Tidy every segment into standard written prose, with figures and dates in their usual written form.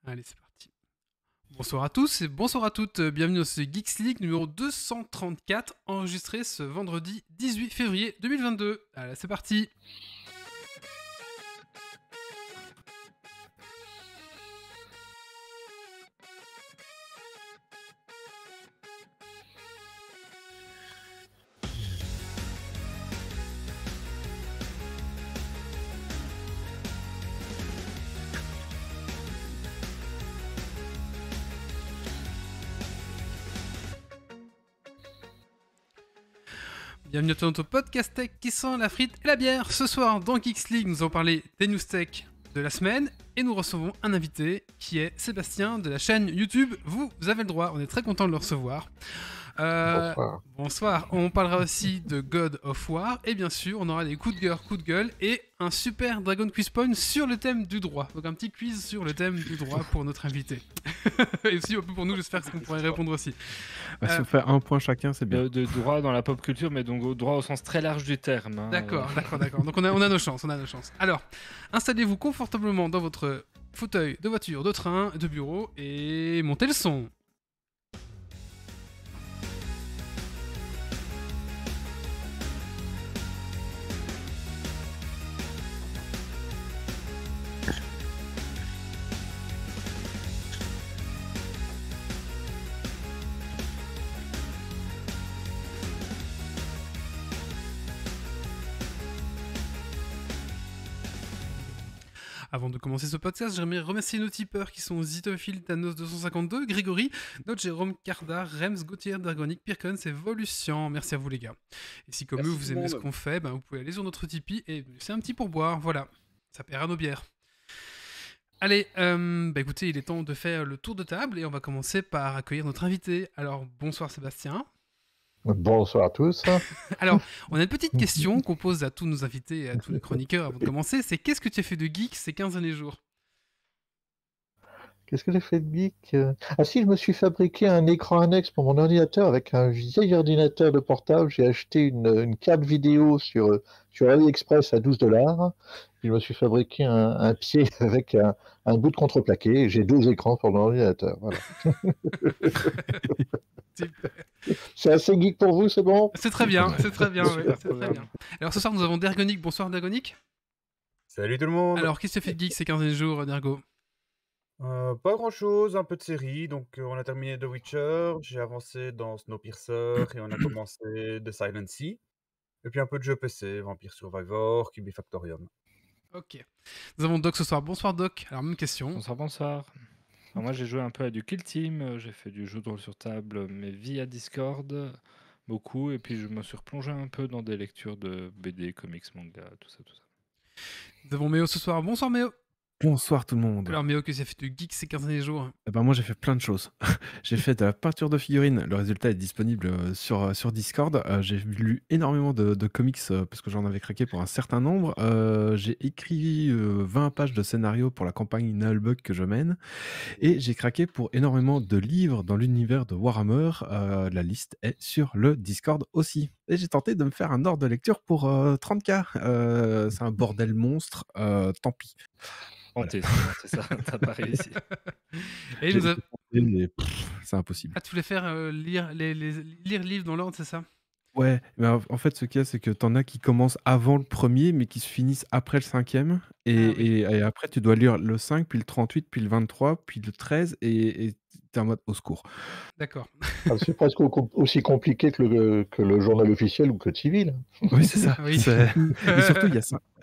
Allez, c'est parti. Bonsoir à tous et bonsoir à toutes. Bienvenue dans ce Geeks League numéro 234, enregistré ce vendredi 18 février 2022. Allez, c'est parti. Bienvenue à notre podcast tech qui sent la frite et la bière. Ce soir, dans Geeks League, nous allons parler des news tech de la semaine et nous recevons un invité qui est Sébastien de la chaîne YouTube. Vous avez le droit, on est très content de le recevoir. Bonsoir. Bonsoir. On parlera aussi de God of War et bien sûr, on aura des coups de cœur, coups de gueule et un super Dragon Quiz Point sur le thème du droit. Donc un petit quiz sur le thème du droit pour notre invité. Et aussi un peu pour nous, j'espère qu'on pourrait répondre aussi. Si on fait un point chacun, c'est bien. De droit dans la pop culture, mais donc au droit au sens très large du terme. Hein. D'accord. Donc on a nos chances, Alors, installez-vous confortablement dans votre fauteuil de voiture, de train, de bureau et montez le son. Avant de commencer ce podcast, j'aimerais remercier nos tipeurs qui sont Zitophile, Thanos252, Grégory, Notre Jérôme, Cardar, Rems, Gauthier, Dragonic, Pirkons et Volution. Merci à vous les gars. Et si comme eux vous aimez ce qu'on fait, vous pouvez aller sur notre Tipeee et c'est un petit pourboire, voilà. Ça paiera nos bières. Allez, écoutez, il est temps de faire le tour de table et on va commencer par accueillir notre invité. Alors, bonsoir Sébastien. Bonsoir à tous. Alors, on a une petite question qu'on pose à tous nos invités et à tous les chroniqueurs avant de commencer, c'est qu'est-ce que tu as fait de geek ces 15 derniers jours? Qu'est-ce que j'ai fait de geek? Ah si, je me suis fabriqué un écran annexe pour mon ordinateur avec un vieil ordinateur de portable. J'ai acheté une carte vidéo sur AliExpress à $12. Je me suis fabriqué un pied avec un bout de contreplaqué. J'ai 2 écrans pour mon ordinateur. Voilà. C'est assez geek pour vous, c'est bon? C'est très bien, oui, c'est très bien. Alors ce soir, nous avons Dergonic. Bonsoir Dergonic. Salut tout le monde. Alors, qu'est-ce que tu as fait de geek ces 15 derniers jours, Dergo? Pas grand-chose, un peu de série. Donc, on a terminé The Witcher, j'ai avancé dans Snowpiercer et on a commencé The Silent Sea. Et puis un peu de jeux PC, Vampire Survivor, Cubifactorium. Ok. Nous avons Doc ce soir. Bonsoir Doc. Alors, même question. Bonsoir. Alors moi, j'ai joué un peu à du Kill Team, j'ai fait du jeu de rôle sur table, mais via Discord, beaucoup. Et puis, je me suis replongé un peu dans des lectures de BD, comics, manga, tout ça. Nous avons Méo ce soir. Bonsoir Méo. Bonsoir tout le monde. Alors Méo, qu'est-ce que tu as fait de geek ces 15 derniers jours? Moi j'ai fait plein de choses. J'ai fait de la peinture de figurines, le résultat est disponible sur Discord. J'ai lu énormément de comics parce que j'en avais craqué pour un certain nombre. J'ai écrit 20 pages de scénario pour la campagne Nullbug que je mène. Et j'ai craqué pour énormément de livres dans l'univers de Warhammer. La liste est sur le Discord aussi. Et j'ai tenté de me faire un ordre de lecture pour 30K. C'est un bordel monstre, tant pis. C'est ça, t'as pas réussi. Et c'est impossible. Ah, tu voulais faire lire les livres dans l'ordre, c'est ça? Ouais, mais en fait, ce qu'il y a, c'est que t'en as qui commencent avant le premier, mais qui se finissent après le cinquième. Et après, tu dois lire le 5, puis le 38, puis le 23, puis le 13, et t'es en mode au secours. D'accord. C'est presque aussi compliqué que le journal officiel ou Code civil. Oui, c'est ça. Oui.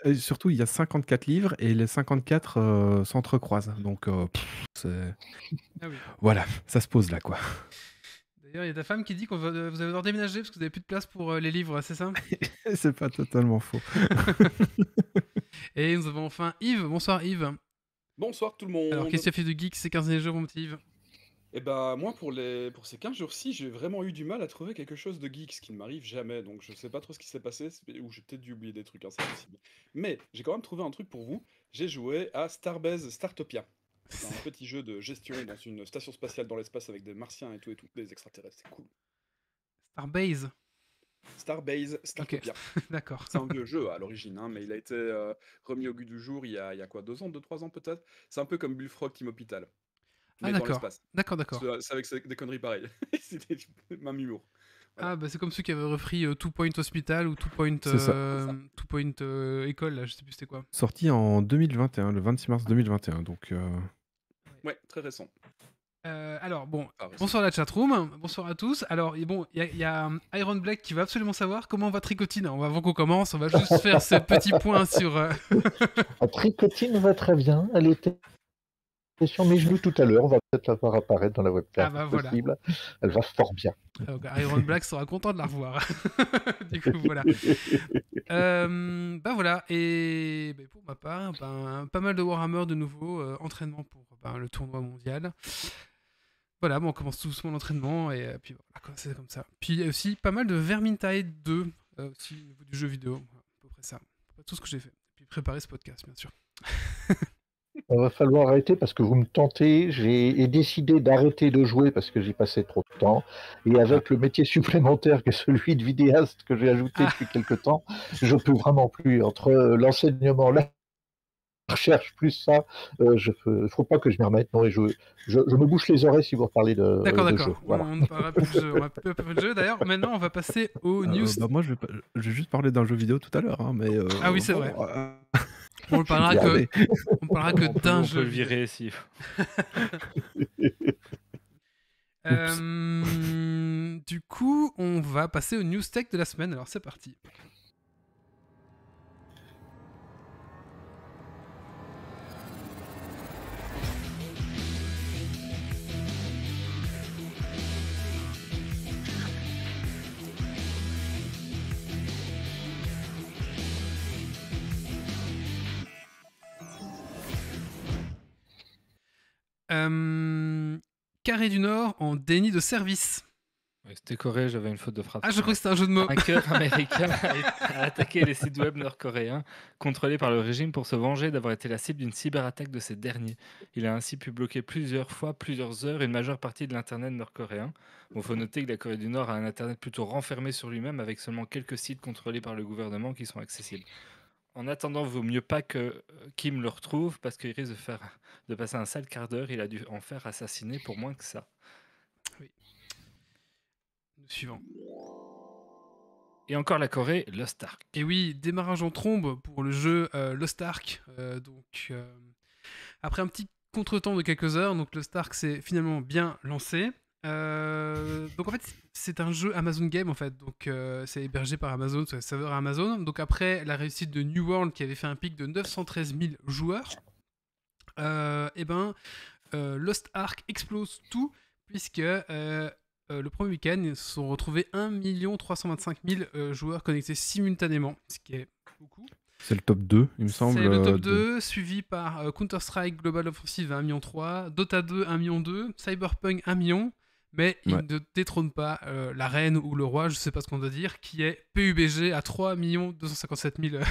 Et surtout, il y a 54 livres, et les 54 s'entrecroisent. Donc, voilà, ça se pose là, quoi. D'ailleurs, il y a ta femme qui dit que vous allez devoir déménager parce que vous n'avez plus de place pour les livres, c'est ça? C'est pas totalement faux. Et nous avons enfin Yves. Bonsoir Yves. Bonsoir tout le monde. Alors, qu'est-ce que tu as fait de geek ces 15 derniers jours, mon petit Yves? Eh ben, moi, pour ces 15 jours-ci, j'ai vraiment eu du mal à trouver quelque chose de geek, ce qui ne m'arrive jamais. Donc, je sais pas trop ce qui s'est passé, ou j'ai peut-être dû oublier des trucs, hein, c'est possible. Mais j'ai quand même trouvé un truc pour vous. J'ai joué à Starbase Startopia. C'est un petit jeu de gestion dans une station spatiale dans l'espace avec des martiens et tout, des extraterrestres. C'est cool. Starbase. Starbase Startopia. Okay. D'accord. C'est un vieux jeu à l'origine, hein, mais il a été remis au goût du jour il y a quoi, 2 ans, 2-3 ans peut-être. C'est un peu comme Bullfrog Team Hospital. Ah, mais dans d'accord. l'espace. D'accord. C'est avec des conneries pareilles. C'était même humour. Voilà. Ah, bah c'est comme ceux qui avaient repris Two Point Hospital ou Two Point, C'est ça. Two Point École, là, je sais plus c'était quoi. Sorti en 2021, le 26 mars 2021. Donc, Ouais, très récent. Alors, bon, Enfin, récent. bonsoir la chatroom, bonsoir à tous. Alors, bon, il y a Iron Black qui va absolument savoir comment va Tricotine. Avant qu'on commence, on va juste faire ce petit point sur... La Tricotine va très bien. Elle était sur mes genoux tout à l'heure. On va peut-être la voir apparaître dans la webcam. Ah bah voilà. Possible. Elle va fort bien. Donc, Iron Black sera content de la revoir. Du coup, voilà. Bah voilà, et bah, pour ma part, pas mal de Warhammer de nouveau, entraînement pour le tournoi mondial. Voilà, bon, on commence tout doucement l'entraînement, et puis voilà, quoi, c'est comme ça. Puis il y a aussi pas mal de Vermintide 2, aussi au niveau du jeu vidéo, voilà, à peu près ça. Tout ce que j'ai fait. Et puis préparer ce podcast, bien sûr. Il va falloir arrêter parce que vous me tentez. J'ai décidé d'arrêter de jouer parce que j'y passais trop de temps. Et avec le métier supplémentaire que celui de vidéaste que j'ai ajouté depuis quelque temps, je peux vraiment plus. Entre l'enseignement, la recherche, plus ça, faut pas que je m'y remette. Non, et je me bouche les oreilles si vous reparlez de D'accord. jeu. Voilà. On ne parlera plus de jeu. On va plus parler de jeu. D'ailleurs, maintenant, on va passer aux news. bah, moi, je vais juste parler d'un jeu vidéo tout à l'heure. Hein, mais, Ah oui, c'est bon, vrai. On ne parlera Regardez. que d'un On peut jeu. le virer si. Du coup, on va passer aux news tech de la semaine. Alors, c'est parti. Carré du Nord en déni de service. Ouais, c'était Corée, j'avais une faute de frappe. Ah, je crois que c'était un jeu de mots. Un hacker américain a attaqué les sites web nord-coréens contrôlés par le régime pour se venger d'avoir été la cible d'une cyberattaque de ces derniers. Il a ainsi pu bloquer plusieurs heures une majeure partie de l'internet nord-coréen. Il faut noter que la Corée du Nord a un internet plutôt renfermé sur lui-même avec seulement quelques sites contrôlés par le gouvernement qui sont accessibles. En attendant, vaut mieux pas que Kim le retrouve parce qu'il risque de passer un sale quart d'heure. Il a dû en faire assassiner pour moins que ça. Suivant. Et encore la Corée, Lost Ark. Et oui, démarrage en trombe pour le jeu Lost Ark. Après un petit contretemps de quelques heures, donc Lost Ark s'est finalement bien lancé. Donc en fait, c'est un jeu Amazon Game en fait, donc c'est hébergé par Amazon, sur les serveurs Amazon. Donc après la réussite de New World qui avait fait un pic de 913 000 joueurs, Lost Ark explose tout puisque le premier week-end, ils se sont retrouvés 1 325 000 joueurs connectés simultanément, ce qui est beaucoup. C'est le top 2, il me semble. C'est le top 2, suivi par Counter-Strike Global Offensive à 1,3 million, Dota 2 1,2 million, Cyberpunk 1 million, mais il ne détrône pas la reine ou le roi, je sais pas ce qu'on doit dire, qui est PUBG à 3 257 000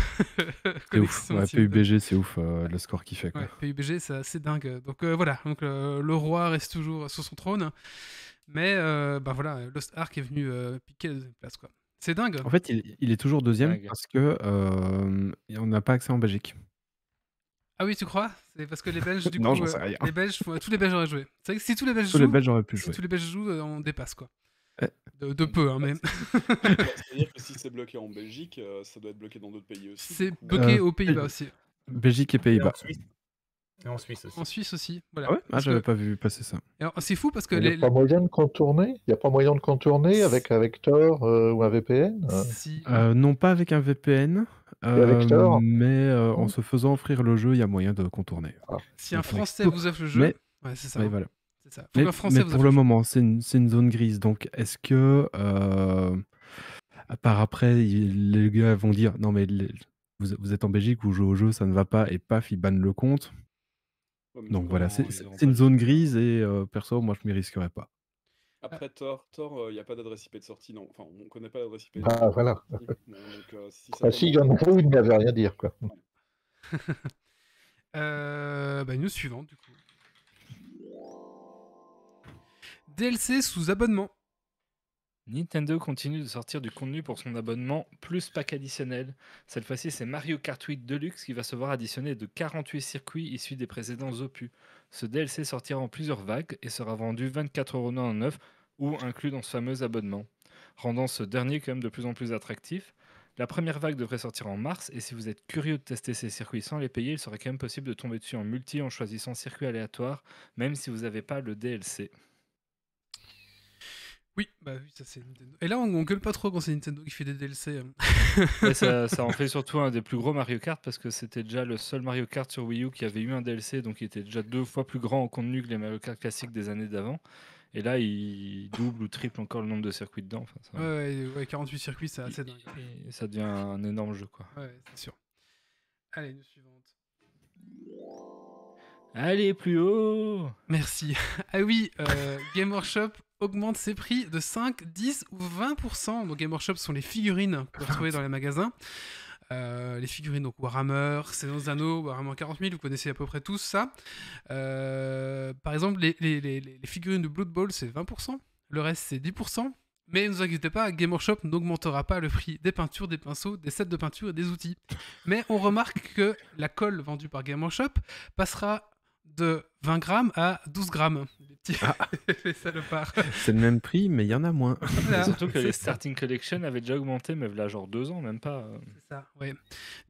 c'est ouf, ouais, PUBG c'est ouf le score qu'il fait. Quoi. Ouais, PUBG c'est assez dingue. Donc voilà, donc, le roi reste toujours sur son trône, mais voilà, Lost Ark est venu piquer la deuxième place, quoi. C'est dingue. En fait, il est toujours deuxième Dingue. parce que on n'a pas accès en Belgique. Ah oui, tu crois? C'est parce que les Belges, du Non, coup, j'en sais rien. les Belges, tous les Belges auraient joué. C'est vrai que si tous les Belges Tous les Belges auraient pu si jouer. tous les Belges jouent, on dépasse, quoi. Ouais. De peu, hein, mais. C'est-à-dire que si c'est bloqué en Belgique, ça doit être bloqué dans d'autres pays aussi. C'est du coup. bloqué aux Pays-Bas aussi. Belgique et Et Pays-Bas. en Suisse aussi. En Suisse aussi, voilà. Ah ouais? Ah, Parce j'avais que- pas vu passer ça. Alors, c'est fou parce que Il n'y a pas moyen de contourner. Il n'y a pas moyen de contourner avec Tor ou un VPN. Si. Non, pas avec un VPN, avec Tor mais en se faisant offrir le jeu, il y a moyen de contourner. Si un Donc, Français vous offre le jeu, mais- ouais, c'est ça. Ouais, hein. voilà. C'est ça. Faut Mais, qu'un Français mais vous pour offre le jeu. moment, c'est une zone grise. Donc, est-ce que, à part après, les gars vont dire non, mais vous êtes en Belgique, vous jouez au jeu, ça ne va pas, et paf, ils bannent le compte. Ouais, mais Donc du coup, voilà, Non, ils auront c'est une pas zone le choix. grise et perso, moi je m'y risquerais pas. Après Tor, il n'y a pas d'adresse IP de sortie, non. Enfin, on connaît pas l'adresse IP. Ah, voilà. Bon, donc, si ça Ah, si, il y en commence- a où il n'y avait rien à dire. Quoi. News suivante, du coup. DLC sous abonnement. Nintendo continue de sortir du contenu pour son abonnement plus pack additionnel. Cette fois-ci, c'est Mario Kart 8 Deluxe qui va se voir additionner de 48 circuits issus des précédents opus. Ce DLC sortira en plusieurs vagues et sera vendu 24,99€ ou inclus dans ce fameux abonnement, rendant ce dernier quand même de plus en plus attractif. La première vague devrait sortir en mars et si vous êtes curieux de tester ces circuits sans les payer, il serait quand même possible de tomber dessus en multi en choisissant circuit aléatoire, même si vous n'avez pas le DLC. Oui, bah oui, ça c'est Nintendo. Et là, on gueule pas trop quand c'est Nintendo qui fait des DLC. Ouais, ça en fait surtout un des plus gros Mario Kart parce que c'était déjà le seul Mario Kart sur Wii U qui avait eu un DLC, donc il était déjà 2 fois plus grand en contenu que les Mario Kart classiques des années d'avant. Et là, il double ou triple encore le nombre de circuits dedans. Enfin, ça, Ouais, 48 circuits, c'est assez dingue. et ça devient un énorme jeu, quoi. Ouais, c'est sûr. Allez, news suivante. Allez, plus haut! Merci. Ah oui, Game Workshop augmente ses prix de 5, 10 ou 20%. Donc Game Workshop sont les figurines que vous retrouvez dans les magasins. Les figurines, donc Warhammer, Seigneur des Anneaux, Warhammer 40 000, vous connaissez à peu près tous ça. Par exemple, les figurines de Blood Bowl, c'est 20%. Le reste, c'est 10%. Mais ne vous inquiétez pas, Game Workshop n'augmentera pas le prix des peintures, des pinceaux, des sets de peinture et des outils. Mais on remarque que la colle vendue par Game Workshop passera de 20 grammes à 12 grammes. Les petits les salopards. C'est le même prix, mais il y en a moins. Voilà, Surtout que c'est les ça. Starting Collection avaient déjà augmenté, mais là, genre 2 ans, même pas. C'est ça, ouais.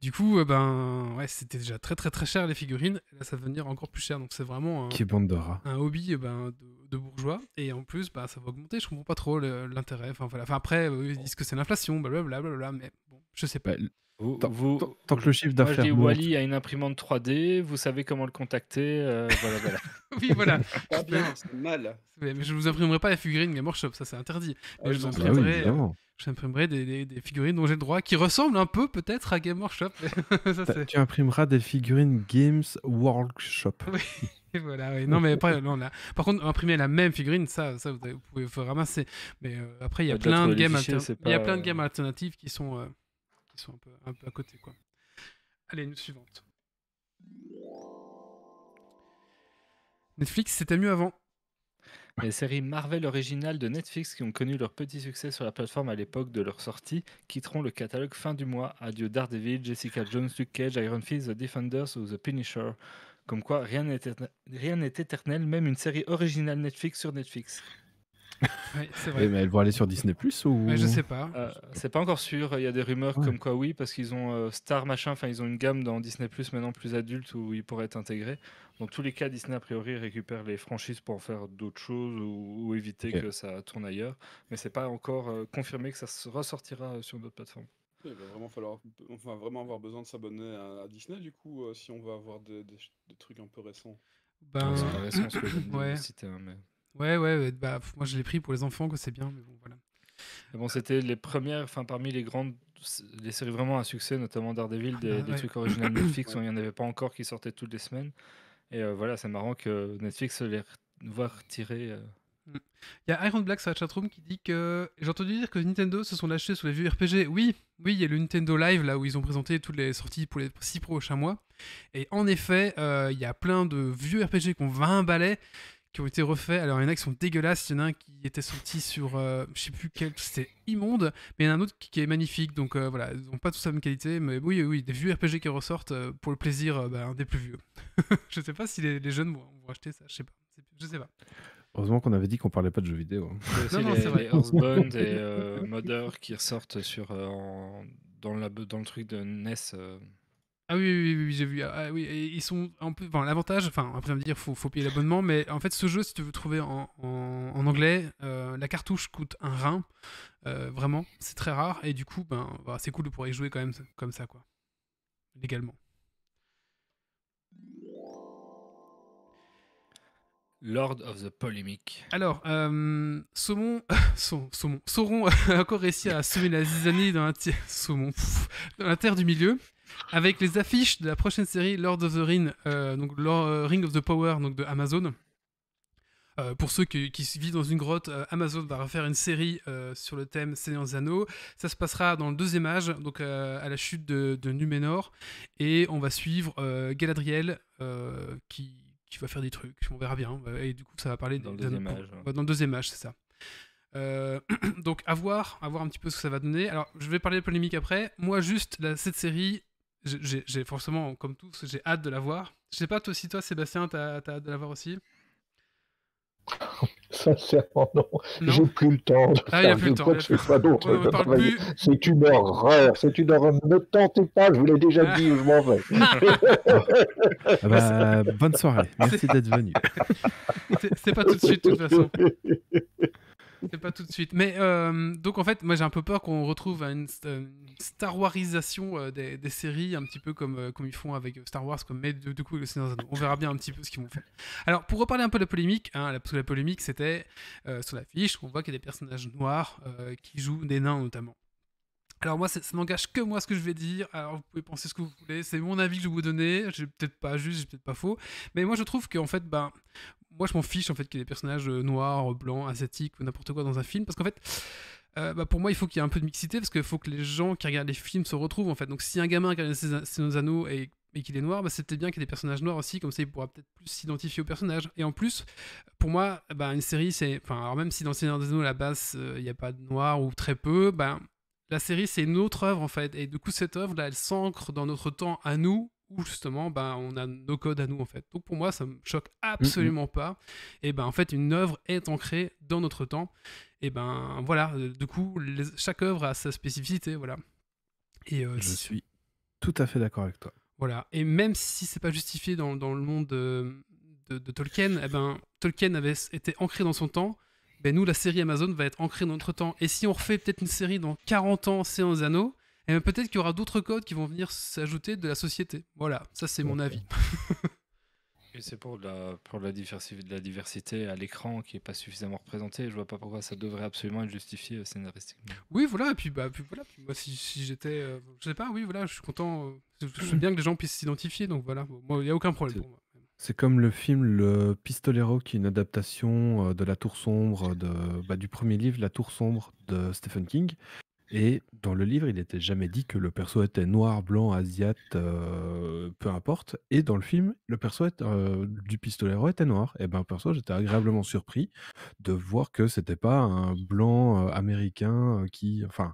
Du coup, ouais, c'était déjà très très très cher les figurines. Et là, ça va devenir encore plus cher. Donc c'est vraiment Qui bande de rats. un hobby de bourgeois. Et en plus, ça va augmenter. Je comprends pas trop l'intérêt. Enfin voilà. Enfin après, ils disent que c'est l'inflation, blablabla. Mais bon, je sais pas. Bah, Vous, tant que le chiffre moi, je d'affaires dis monte. Wally a une imprimante 3D, vous savez comment le contacter. Voilà. Oui, voilà. Pas bien, c'est mal. Mais je vous imprimerai pas les figurines Game Workshop, ça c'est interdit. Mais Ah, je vous non, Bah oui, imprimerai, évidemment. des figurines dont j'ai le droit qui ressemblent un peu peut-être à Game Workshop. Ça, c'est... Tu imprimeras des figurines Games Workshop. Oui, voilà, oui. Non, mais après, non, là... Par contre, imprimer la même figurine, vous pouvez faut ramasser. Mais après, il y a Déjà, plein de trouver les games fichiers, c'est il y a pas- plein de gammes alternatives qui sont un peu à côté, quoi. Allez, news suivante. Netflix, c'était mieux avant. Les séries Marvel originales de Netflix qui ont connu leur petit succès sur la plateforme à l'époque de leur sortie quitteront le catalogue fin du mois. Adieu Daredevil, Jessica Jones, Luke Cage, Iron Fist, The Defenders ou The Punisher. Comme quoi, rien n'est éternel, même une série originale Netflix sur Netflix. Ouais, c'est Eh, vrai. mais elles vont aller sur Disney Plus ou Ouais, je sais pas. C'est pas encore sûr, il y a des rumeurs Ouais. comme quoi oui, parce qu'ils ont Star machin, enfin ils ont une gamme dans Disney Plus maintenant plus adulte où ils pourraient être intégrés. Dans tous les cas, Disney a priori récupère les franchises pour en faire d'autres choses ou éviter Ok. que ça tourne ailleurs. Mais c'est pas encore confirmé que ça se ressortira sur d'autres plateformes. Il va vraiment falloir, on va vraiment avoir besoin de s'abonner à Disney du coup, si on veut avoir des trucs un peu récents. Ben, C'est pas récent ce que je viens de ouais. citer, hein, mais... Ouais, moi je l'ai pris pour les enfants, que c'est bien, mais bon, voilà. Mais bon, c'était les premières, enfin parmi les grandes, les séries vraiment à succès, notamment Daredevil, des ouais. trucs originaux Netflix Ouais. où il n'y en avait pas encore qui sortaient toutes les semaines. Et voilà, c'est marrant que Netflix les voit retirer. Il y a Iron Black sur la chatroom qui dit que j'ai entendu dire que Nintendo se sont lâchés sur les vieux RPG. Oui, il y a le Nintendo Live là où ils ont présenté toutes les sorties pour les 6 prochains mois. Et en effet, il y a plein de vieux RPG qui ont 20 balais qui ont été refaits. Alors il y en a qui sont dégueulasses, il y en a un qui était sorti sur je sais plus quel, c'était immonde, mais il y en a un autre qui est magnifique. Donc voilà, ils n'ont pas tous la même qualité, mais oui, des vieux RPG qui ressortent pour le plaisir des plus vieux. Je sais pas si les jeunes vont acheter ça, je sais pas. Heureusement qu'on avait dit qu'on parlait pas de jeux vidéo. Il y a aussi Non, c'est vrai. les Earthbound et Mother qui ressortent sur, dans le truc de NES. Ah oui, j'ai vu. Ah oui, et ils sont un peu. Enfin, l'avantage, après, on va me dire, faut payer l'abonnement, mais en fait, ce jeu, si tu veux le trouver en anglais, la cartouche coûte un rein. Vraiment, c'est très rare, et du coup, c'est cool de pouvoir y jouer quand même comme ça, quoi. Légalement. Lord of the Polemic. Alors, Sauron a encore réussi à semer la zizanie dans la terre du milieu, avec les affiches de la prochaine série Lord of the Ring, donc Ring of the Power, donc de Amazon. Pour ceux qui vivent dans une grotte, Amazon va refaire une série sur le thème Seigneur des Anneaux. Ça se passera dans le 2e âge, donc à la chute de Númenor, et on va suivre Galadriel qui va faire des trucs, on verra bien. Et du coup, ça va parler Dans le 2e âge. dans le 2e âge, c'est ça. Donc à voir un petit peu ce que ça va donner. Alors je vais parler de polémique après. Moi juste cette série, j'ai forcément comme tous, j'ai hâte de la voir. Je sais pas toi Sébastien, t'as hâte de la voir aussi? Sincèrement, non. Non. J'ai plus le temps de Ah, il y a faire plus le temps, quoi il y que a ce plus- soit d'autre. Ouais, on de parle travailler. plus. C'est une horreur. C'est une horreur. Ne tentez pas, je vous l'ai déjà dit où je m'en vais. Ah bah, bonne soirée. Merci d'être venu. C'est pas tout de suite de toute façon. C'est pas tout de suite. Mais donc en fait, moi j'ai un peu peur qu'on retrouve une Star Warisation des séries, un petit peu comme ils font avec Star Wars, mais du coup le Seigneur des Anneaux. On verra bien un petit peu ce qu'ils vont faire. Alors pour reparler un peu de la polémique, parce que la polémique c'était sur l'affiche, on voit qu'il y a des personnages noirs qui jouent des nains notamment. Alors moi, ça n'engage que moi ce que je vais dire. Alors vous pouvez penser ce que vous voulez. C'est mon avis que je vais vous donner. J'ai peut-être pas juste, j'ai peut-être pas faux. Mais moi, je trouve qu'en fait, moi, je m'en fiche en fait qu'il y ait des personnages noirs, blancs, asiatiques ou n'importe quoi dans un film. Parce qu'en fait, pour moi, il faut qu'il y ait un peu de mixité parce qu'il faut que les gens qui regardent les films se retrouvent en fait. Donc si un gamin regarde les Seigneur des Anneaux et qu'il est noir, c'est peut-être bien qu'il y ait des personnages noirs aussi. Comme ça, il pourra peut-être plus s'identifier aux personnages. Et en plus, pour moi, une série, c'est... alors même si dans le Seigneur des Anneaux, à la base, il n'y a pas de noir ou très peu, la série, c'est une autre œuvre en fait, et du coup cette œuvre là, elle s'ancre dans notre temps à nous, où justement, on a nos codes à nous en fait. Donc pour moi, ça me choque absolument pas. Et en fait, une œuvre est ancrée dans notre temps. Et voilà, du coup, chaque œuvre a sa spécificité, voilà. Et je suis tout à fait d'accord avec toi. Voilà, et même si c'est pas justifié dans le monde de Tolkien, Tolkien avait été ancré dans son temps. Nous, la série Amazon va être ancrée dans notre temps. Et si on refait peut-être une série dans 40 ans, Seigneur des Anneaux, peut-être qu'il y aura d'autres codes qui vont venir s'ajouter de la société. Voilà, ça c'est mon avis. Et c'est pour la diversité à l'écran qui n'est pas suffisamment représentée. Je vois pas pourquoi ça devrait absolument être justifié scénaristiquement. Oui, voilà, et puis voilà. Puis moi, si j'étais... je sais pas, oui, voilà, je suis content. Je sais bien que les gens puissent s'identifier, donc voilà. Moi, il n'y a aucun problème pour moi. C'est comme le film Le Pistolero, qui est une adaptation de La Tour Sombre, du premier livre, La Tour Sombre de Stephen King. Et dans le livre, il n'était jamais dit que le perso était noir, blanc, asiate, peu importe. Et dans le film, le perso du Pistolero était noir. Et perso, j'étais agréablement surpris de voir que c'était pas un blanc américain qui... Enfin,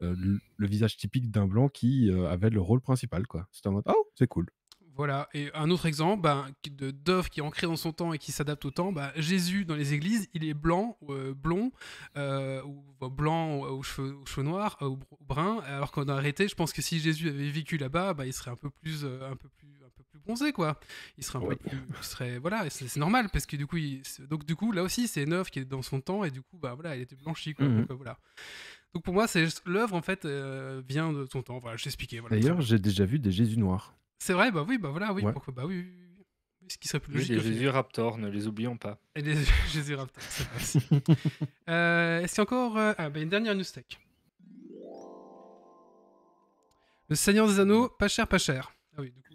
le visage typique d'un blanc qui avait le rôle principal, quoi. C'était en mode, oh, c'est cool. Voilà, et un autre exemple d'œuvre qui est ancrée dans son temps et qui s'adapte au temps, Jésus dans les églises, il est blanc, blond, ou blanc aux cheveux noirs, ou brun, alors qu'on a arrêté, je pense que si Jésus avait vécu là-bas, il serait un peu plus bronzé, quoi. Il serait un peu plus... voilà, et c'est normal, parce que du coup, là aussi, c'est une œuvre qui est dans son temps, et du coup, voilà, elle était blanchie, quoi. Donc, voilà. Donc pour moi, l'œuvre, en fait, vient de son temps. Voilà, je t'expliquais. Voilà, d'ailleurs, j'ai déjà vu des Jésus noirs. C'est vrai, voilà, oui, ouais. pourquoi, oui. Ce qui serait plus logique. Les Jésus Raptors, ne les oublions pas. Et les Jésus Raptors, c'est vrai aussi. Est-ce qu'il y a encore une dernière news tech. Le Seigneur des Anneaux, pas cher. Ah oui, du coup.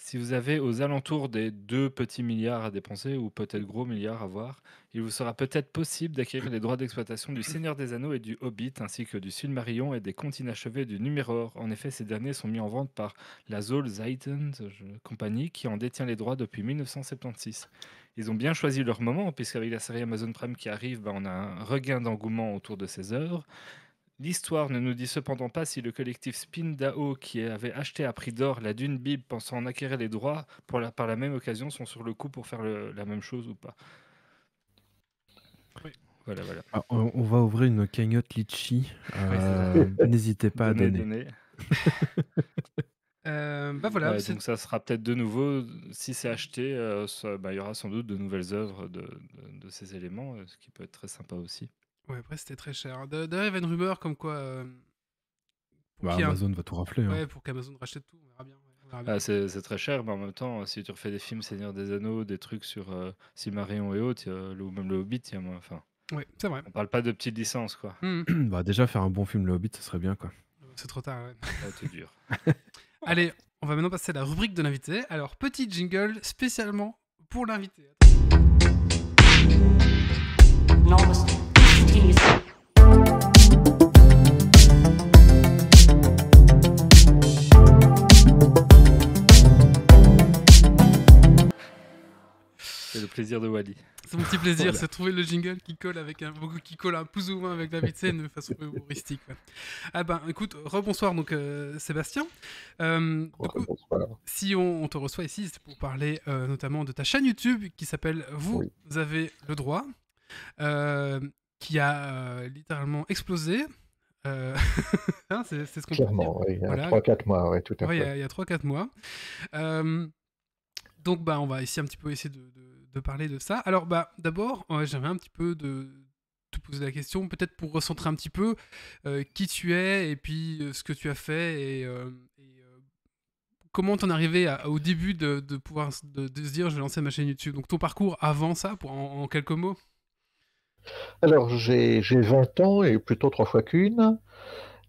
Si vous avez aux alentours des 2 petits milliards à dépenser, ou peut-être gros milliards à voir, il vous sera peut-être possible d'acquérir les droits d'exploitation du Seigneur des Anneaux et du Hobbit, ainsi que du Silmarillion et des contes inachevés du Numéraire. En effet, ces derniers sont mis en vente par la Zoll Zeiten compagnie, qui en détient les droits depuis 1976. Ils ont bien choisi leur moment, puisqu'avec la série Amazon Prime qui arrive, on a un regain d'engouement autour de ces œuvres. L'histoire ne nous dit cependant pas si le collectif Spindao, qui avait acheté à prix d'or la Dune Bible pensant en acquérir les droits par la même occasion, sont sur le coup pour faire la même chose ou pas. Oui. Voilà. Alors, on va ouvrir une cagnotte Litchi. N'hésitez pas à donner. Voilà. Ouais, donc ça sera peut-être de nouveau, si c'est acheté, il y aura sans doute de nouvelles œuvres de ces éléments, ce qui peut être très sympa aussi. Ouais, après c'était très cher. D'ailleurs, il y avait une rumeur comme quoi... Amazon va tout rafler. Ouais, pour qu'Amazon rachète tout, on verra bien. C'est très cher, mais en même temps, si tu refais des films Seigneur des Anneaux, des trucs sur Silmarillion et autres, ou même le Hobbit, il y a moins... Enfin, ouais, c'est vrai. On parle pas de petites licences, quoi. Déjà, faire un bon film le Hobbit, ça serait bien, quoi. C'est trop tard, ouais. C'est dur. Allez, on va maintenant passer à la rubrique de l'invité. Alors, petit jingle spécialement pour l'invité. C'est le plaisir de Wally. C'est mon petit plaisir, Voilà. c'est trouver le jingle qui colle qui colle un plus ou moins avec la vie de scène de façon humoristique. Ouais. Ah ben, écoute, rebonsoir donc Sébastien. Du coup, Bonsoir. si on te reçoit ici, c'est pour parler notamment de ta chaîne YouTube qui s'appelle Vous Oui. avez le droit, qui a littéralement explosé. Hein, c'est ce qu'on peut dire. Clairement, oui, il y a Voilà. 3-4 mois, oui, tout à Ouais, fait. il y a 3-4 mois. Donc, bah, on va ici un petit peu essayer de parler de ça. Alors, bah, d'abord, j'aimerais un petit peu de te poser la question, peut-être pour recentrer un petit peu qui tu es et puis ce que tu as fait et comment t'en es arrivé au début de pouvoir de se dire je vais lancer ma chaîne YouTube. Donc, ton parcours avant ça, en quelques mots. Alors, j'ai 20 ans et plutôt 3 fois qu'une.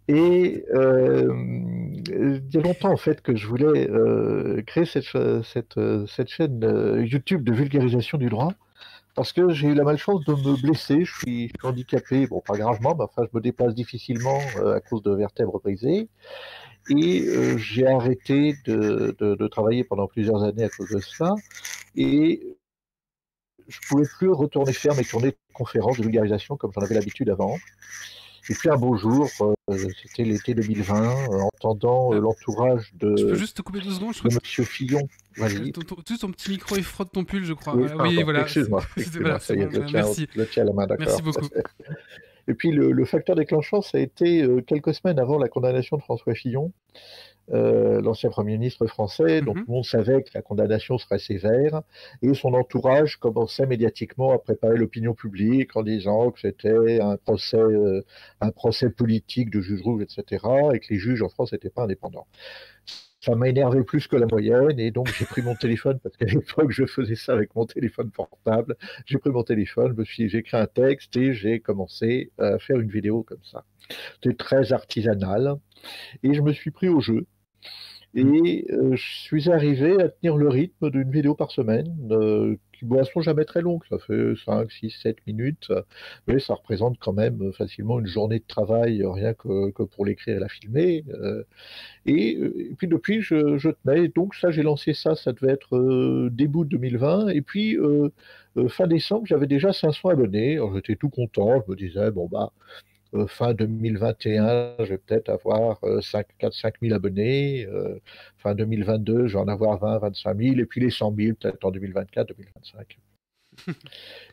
Et il y a longtemps en fait que je voulais créer cette chaîne YouTube de vulgarisation du droit parce que j'ai eu la malchance de me blesser. Je suis handicapé, bon pas gravement, mais enfin je me déplace difficilement à cause de vertèbres brisées. Et j'ai arrêté de travailler pendant plusieurs années à cause de ça. Et je pouvais plus retourner faire mes tournées de conférences de vulgarisation comme j'en avais l'habitude avant. Et puis un beau jour, c'était l'été 2020, entendant l'entourage Je peux de juste te couper 2 secondes, je crois que Monsieur Fillon. Vas-y. ton petit micro il frotte ton pull, je crois. Oui, Voilà, pardon, oui, voilà. excuse-moi, Voilà, ça c'est y est, bon, je merci. le tiens à la main, d'accord. Merci beaucoup. Et puis le facteur déclenchant, ça a été quelques semaines avant la condamnation de François Fillon, l'ancien Premier ministre français, dont tout le monde savait que la condamnation serait sévère, et son entourage commençait médiatiquement à préparer l'opinion publique en disant que c'était un procès politique de juge rouge, etc., et que les juges en France n'étaient pas indépendants. Ça m'a énervé plus que la moyenne, et donc j'ai pris mon téléphone, parce qu'à l'époque je faisais ça avec mon téléphone portable. J'ai pris mon téléphone, j'ai écrit un texte et j'ai commencé à faire une vidéo comme ça. C'était très artisanal, et je me suis pris au jeu. Et je suis arrivé à tenir le rythme d'une vidéo par semaine, qui ne sont jamais très longues, ça fait 5, 6, 7 minutes, mais ça représente quand même facilement une journée de travail, rien que pour l'écrire et la filmer. Et puis depuis, je tenais. Donc ça, j'ai lancé ça devait être début 2020. Et puis fin décembre, j'avais déjà 500 abonnés. Alors j'étais tout content. Je me disais, bon bah, fin 2021, je vais peut-être avoir 4-5 000 abonnés. Fin 2022, je vais en avoir 20-25 000. Et puis les 100 000, peut-être en 2024-2025.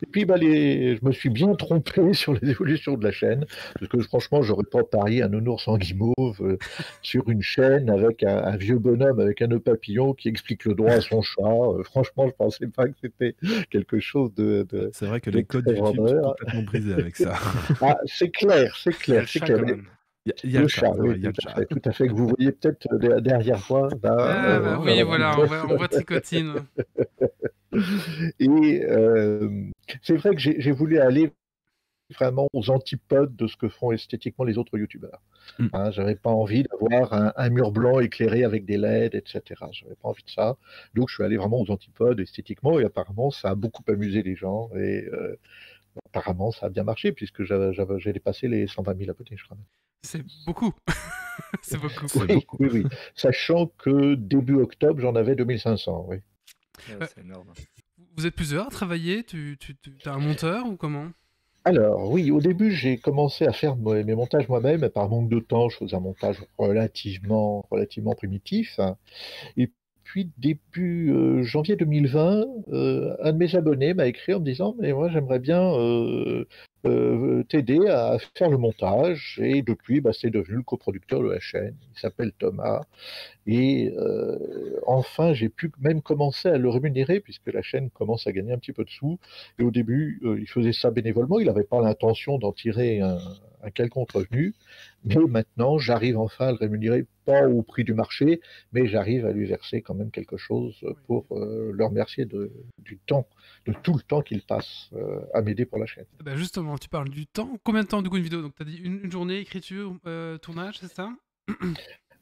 Et puis je me suis bien trompé sur les évolutions de la chaîne, parce que franchement, j'aurais pas parié un nounours en guimauve sur une chaîne avec un vieux bonhomme avec un nœud papillon qui explique le droit à son chat. Franchement, je pensais pas que c'était quelque chose de C'est vrai que de les codes très YouTube sont vendeur. complètement brisés avec ça. Ah, c'est clair, c'est Il y a clair, le c'est chat clair. quand Mais même. Il y a le le chat, c'est oui, vrai, il y a le chat. tout à fait, que vous voyez peut-être derrière moi. Là, Ah bah oui, la voilà, petite on voit Tricotine. Et c'est vrai que j'ai voulu aller vraiment aux antipodes de ce que font esthétiquement les autres youtubeurs. Hein, j'avais pas envie d'avoir un mur blanc éclairé avec des LED, etc. J'avais pas envie de ça. Donc je suis allé vraiment aux antipodes esthétiquement, et apparemment ça a beaucoup amusé les gens, et apparemment ça a bien marché puisque j'ai dépassé les 120 000 abonnés, je crois. C'est beaucoup. C'est beaucoup. Oui. Sachant que début octobre, j'en avais 2500, oui. Ouais, c'est énorme. Vous êtes plusieurs à travailler? Tu as un monteur ou comment? Alors oui, au début, j'ai commencé à faire mes montages moi-même, et par manque de temps, je faisais un montage relativement primitif. Et puis début janvier 2020, un de mes abonnés m'a écrit en me disant: «Mais moi j'aimerais bien t'aider à faire le montage», et depuis, bah, c'est devenu le coproducteur de la chaîne. Il s'appelle Thomas. Et enfin, j'ai pu même commencer à le rémunérer puisque la chaîne commence à gagner un petit peu de sous. Et au début, il faisait ça bénévolement, il n'avait pas l'intention d'en tirer un quelconque revenu. Mais maintenant, j'arrive enfin à le rémunérer, pas au prix du marché, mais j'arrive à lui verser quand même quelque chose pour le remercier du temps, de tout le temps qu'il passe à m'aider pour la chaîne. Bah justement, tu parles du temps. Combien de temps du coup une vidéo? Donc tu as dit une journée, écriture, tournage, c'est ça?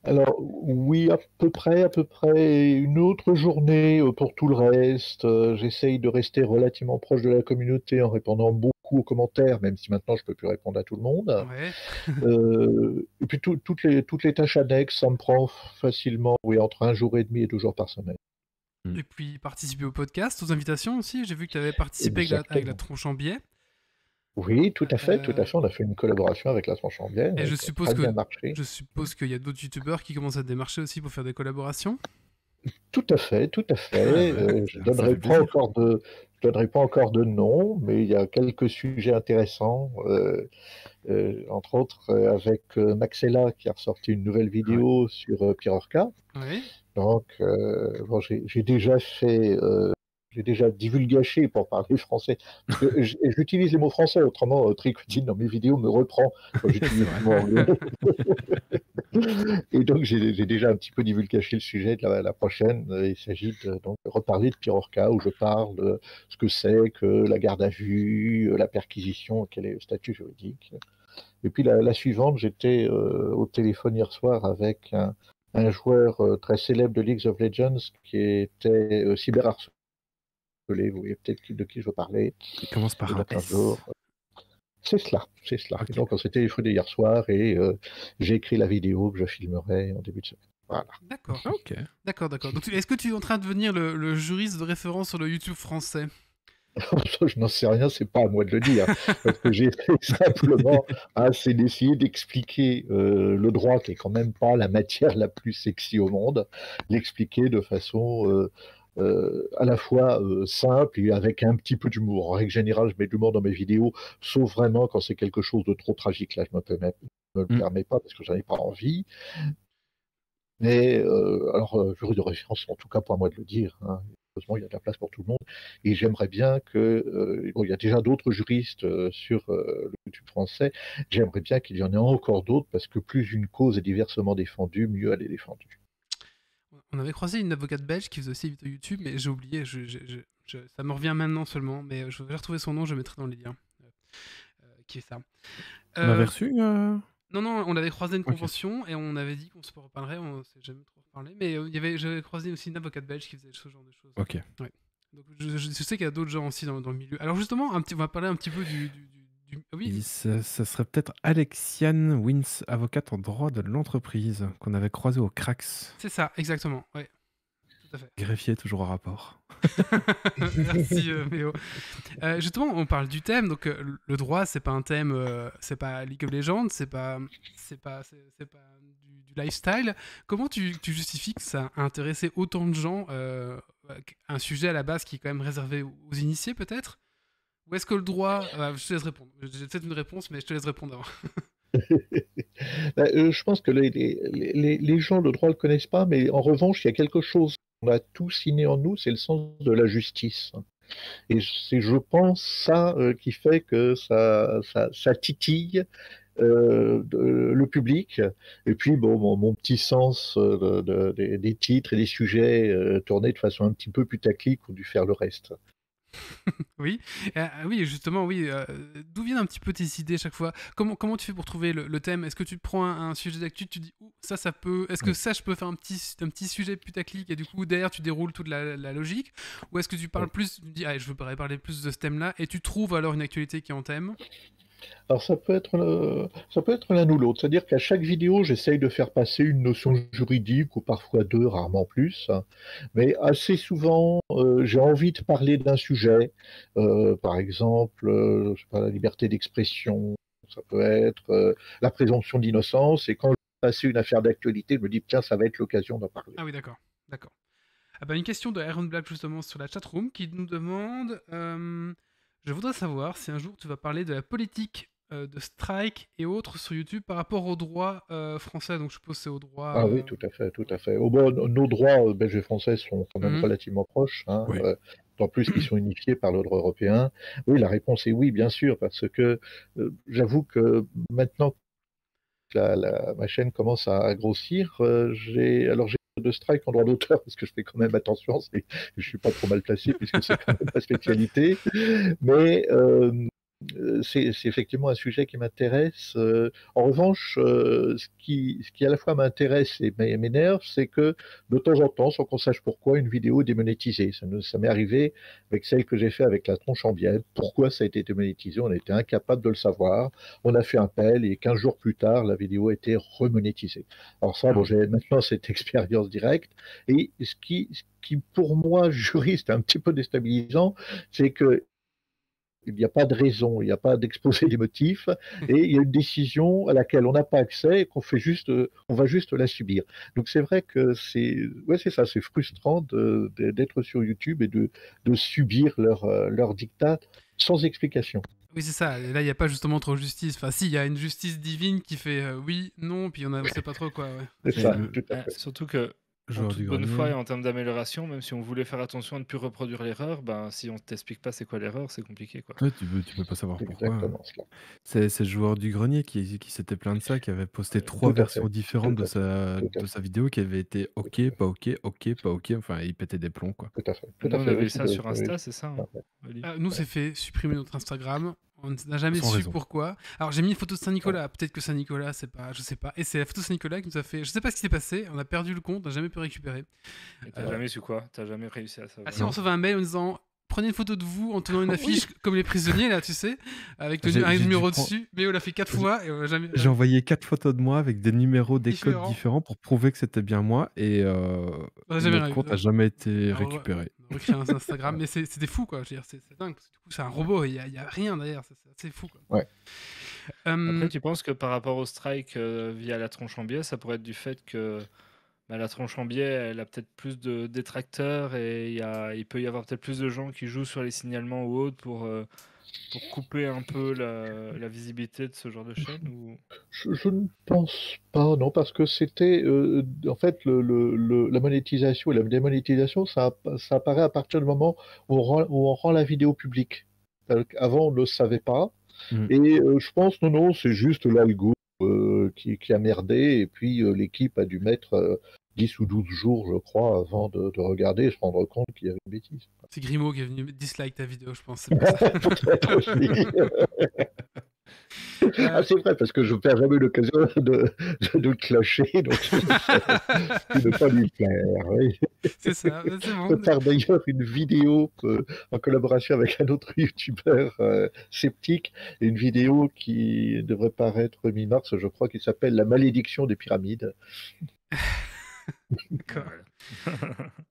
Alors oui, à peu près une autre journée pour tout le reste. J'essaye de rester relativement proche de la communauté en répondant beaucoup aux commentaires, même si maintenant je peux plus répondre à tout le monde. Ouais. Et puis toutes les tâches annexes, ça me prend facilement, oui, entre 1 jour et demi et 2 jours par semaine. Et puis participer au podcast, aux invitations aussi. J'ai vu que tu avais participé avec la Exactement. tronche en biais. Oui, tout à fait, tout à Euh, fait. On a fait une collaboration avec la Tranche en Biais, Et je qui a suppose très que bien marché. je suppose qu'il y a d'autres youtubeurs qui commencent à te démarcher aussi pour faire des collaborations. Tout à fait, tout à Ah, fait. bah, Je ça donnerai fait pas plaisir. encore je donnerai pas encore de nom, mais il y a quelques sujets intéressants. Entre autres avec Maxella qui a ressorti une nouvelle vidéo sur Pirorca. Oui. Donc, bon, j'ai déjà divulgaché pour parler français, parce que j'utilise les mots français, autrement Tricotine dans mes vidéos me reprend quand j'utilise C'est le mot anglais. Et donc j'ai déjà un petit peu divulgaché le sujet de la prochaine. Il s'agit de donc reparler de Pirorca, où je parle de ce que c'est que la garde à vue, la perquisition, quel est le statut juridique. Et puis la suivante, j'étais au téléphone hier soir avec un joueur très célèbre de League of Legends qui était cyberharcelé. Vous voyez peut-être de qui je veux parler. Il commence par Et un donc un S. jour, c'est cela, c'est cela. Ok. Et donc on s'est téléphoné hier soir et j'ai écrit la vidéo que je filmerai en début de semaine. Voilà. D'accord. Ok. D'accord. Donc, est-ce que tu es en train de devenir le juriste de référence sur le YouTube français? Ça, je n'en sais rien, c'est pas à moi de le dire, parce que j'ai simplement assez d'essayer d'expliquer le droit, qui est quand même pas la matière la plus sexy au monde, l'expliquer de façon à la fois simple et avec un petit peu d'humour. En règle générale, je mets de l'humour dans mes vidéos, sauf vraiment quand c'est quelque chose de trop tragique. Là, je me le permets pas parce que j'en ai pas envie. Mais alors, jury de référence, en tout cas pas à moi de le dire, hein. Heureusement, il y a de la place pour tout le monde. Et j'aimerais bien que, bon, il y a déjà d'autres juristes sur le YouTube français, j'aimerais bien qu'il y en ait encore d'autres, parce que plus une cause est diversement défendue, mieux elle est défendue. On avait croisé une avocate belge qui faisait aussi vidéo YouTube, mais j'ai oublié. Ça me revient maintenant seulement, mais je vais retrouver son nom, je le mettrai dans les liens. Qui est ça. On avait reçu Non, on avait croisé une Ok. convention et on avait dit qu'on se reparlerait, on s'est jamais trop reparlé, mais j'avais croisé aussi une avocate belge qui faisait ce genre de choses. Ok. Ouais. Donc je sais qu'il y a d'autres gens aussi dans le milieu. Alors justement, on va parler un petit peu du... Oui, Ça serait peut-être Alexiane Wins, avocate en droit de l'entreprise, qu'on avait croisé au Crax. c'est ça, exactement. Ouais, tout à fait. Greffier toujours au rapport. Merci Méo. Justement, on parle du thème, donc le droit, c'est pas un thème, c'est pas League of Legends, c'est pas du lifestyle. Comment tu justifies que ça a intéressé autant de gens, un sujet à la base qui est quand même réservé aux initiés peut-être? Ou est-ce que le droit... je te laisse répondre. J'ai peut-être une réponse, mais je te laisse répondre avant. Je pense que les gens, le droit ne le connaissent pas, mais en revanche, il y a quelque chose qu'on a tous inné en nous, c'est le sens de la justice. Et c'est, je pense, ça qui fait que ça titille le public. Et puis, bon, mon petit sens des titres et des sujets tournés de façon un petit peu putaclic ont dû faire le reste. Oui, oui, justement, oui. D'où viennent un petit peu tes idées chaque fois? Comment tu fais pour trouver le thème? Est-ce que tu te prends un sujet d'actu, tu te dis, ça peut. Est-ce que ça, je peux faire un petit sujet putaclic et du coup, derrière, tu déroules toute la logique? Ou est-ce que tu parles plus, tu dis, je veux parler plus de ce thème-là et tu trouves alors une actualité qui est en thème? Alors ça peut être l'un ou l'autre, c'est-à-dire qu'à chaque vidéo, j'essaye de faire passer une notion juridique, ou parfois deux, rarement plus, mais assez souvent, j'ai envie de parler d'un sujet, par exemple, je sais pas, la liberté d'expression, ça peut être la présomption d'innocence, et quand je passe une affaire d'actualité, je me dis, tiens, ça va être l'occasion d'en parler. Ah oui, d'accord. Ah bah, une question de Iron Black justement sur la chatroom qui nous demande je voudrais savoir si un jour tu vas parler de la politique de strike et autres sur YouTube par rapport aux droits français. Donc je suppose que c'est aux droits. Ah oui, tout à fait, tout à fait. Bon, nos droits belges et français sont quand même Mhm. relativement proches, hein, Oui. en plus qu'ils sont unifiés par le droit européen. Oui, la réponse est oui, bien sûr, parce que j'avoue que maintenant que ma chaîne commence à grossir, j'ai de strike en droit d'auteur, parce que je fais quand même attention, je suis pas trop mal placé puisque c'est quand même ma spécialité, mais c'est effectivement un sujet qui m'intéresse. En revanche, ce qui à la fois m'intéresse et m'énerve, c'est que de temps en temps, sans qu'on sache pourquoi, une vidéo est démonétisée. Ça m'est arrivé avec celle que j'ai fait avec la tronche en biais. Pourquoi ça a été démonétisé? On était incapable de le savoir. On a fait appel et 15 jours plus tard, la vidéo a été remonétisée. Alors ça, bon, j'ai maintenant cette expérience directe. Et ce qui pour moi, juriste, est un petit peu déstabilisant, c'est que il n'y a pas de raison, il n'y a pas d'exposé des motifs, et il y a une décision à laquelle on n'a pas accès et on va juste la subir. Donc c'est vrai que c'est ça, c'est frustrant d'être sur YouTube et de subir leur diktat sans explication. Oui, c'est ça. Et là, il n'y a pas justement trop de justice. Enfin, si, il y a une justice divine qui fait oui, non, puis on ne sait pas trop quoi. Ouais. C'est ça, le tout à fait. Surtout que, en joueur toute du bonne foi et grenier. en termes d'amélioration, même si on voulait faire attention à ne plus reproduire l'erreur, ben, si on t'explique pas c'est quoi l'erreur, c'est compliqué, quoi. Ouais, tu peux pas savoir C'est pourquoi. exactement cela. C'est le joueur du grenier qui s'était plaint de ça, qui avait posté 3 Tout à versions fait, différentes tout de à fait, tout à de fait, sa vidéo qui avaient été tout OK, pas OK, OK, pas OK. Enfin, il pétait des plombs, quoi. à fait, tout Nous, à on fait. avait Oui, eu ça sur Insta, c'est ça, hein, Oli Nous, c'est fait supprimer notre Instagram. On n'a jamais Sans su raison. pourquoi. Alors, j'ai mis une photo de Saint-Nicolas. Peut-être que Saint-Nicolas, c'est pas. Je sais pas. Et c'est la photo de Saint-Nicolas qui nous a fait. Je sais pas ce qui s'est passé. On a perdu le compte. On n'a jamais pu récupérer. Et t'as jamais su quoi? T'as jamais réussi à Ah, savoir? si, on recevait un mail en disant. Prenez une photo de vous en tenant une affiche comme les prisonniers, là, tu sais, avec un J'ai dû numéro prendre- dessus. Mais on l'a fait 4 fois et on l'a jamais. J'ai envoyé 4 photos de moi avec des numéros, des codes Différents. différents pour prouver que c'était bien moi et On a jamais notre réussi. compte a jamais été Alors, récupéré. on recrée un Instagram, mais c'était fou, quoi. Je veux dire, c'est dingue. Parce que du coup, c'est un robot. Il y a rien derrière. C'est fou, quoi. Ouais. Après, tu penses que par rapport au strike via la tronche en biais, ça pourrait être du fait que la tronche en biais, elle a peut-être plus de détracteurs et il peut y avoir peut-être plus de gens qui jouent sur les signalements ou autres pour couper un peu la visibilité de ce genre de chaîne ou... Je ne pense pas, non, parce que c'était en fait la monétisation et la démonétisation, ça apparaît à partir du moment où on rend la vidéo publique. Avant, on ne le savait pas. Mhm. Et je pense, non, c'est juste l'algo qui a merdé, et puis l'équipe a dû mettre 10 ou 12 jours, je crois, avant de regarder et se rendre compte qu'il y avait une bêtise. C'est Grimaud qui est venu dislike ta vidéo, je pense. C'est pour ça. Peut-être aussi. Ah, c'est vrai, parce que je ne perds jamais l'occasion de clocher, donc de ne pas lui plaire. Oui. C'est ça, c'est Je bon. prépare d'ailleurs une vidéo en collaboration avec un autre youtubeur sceptique, et une vidéo qui devrait paraître mi-mars, je crois, qui s'appelle La malédiction des pyramides. D'accord.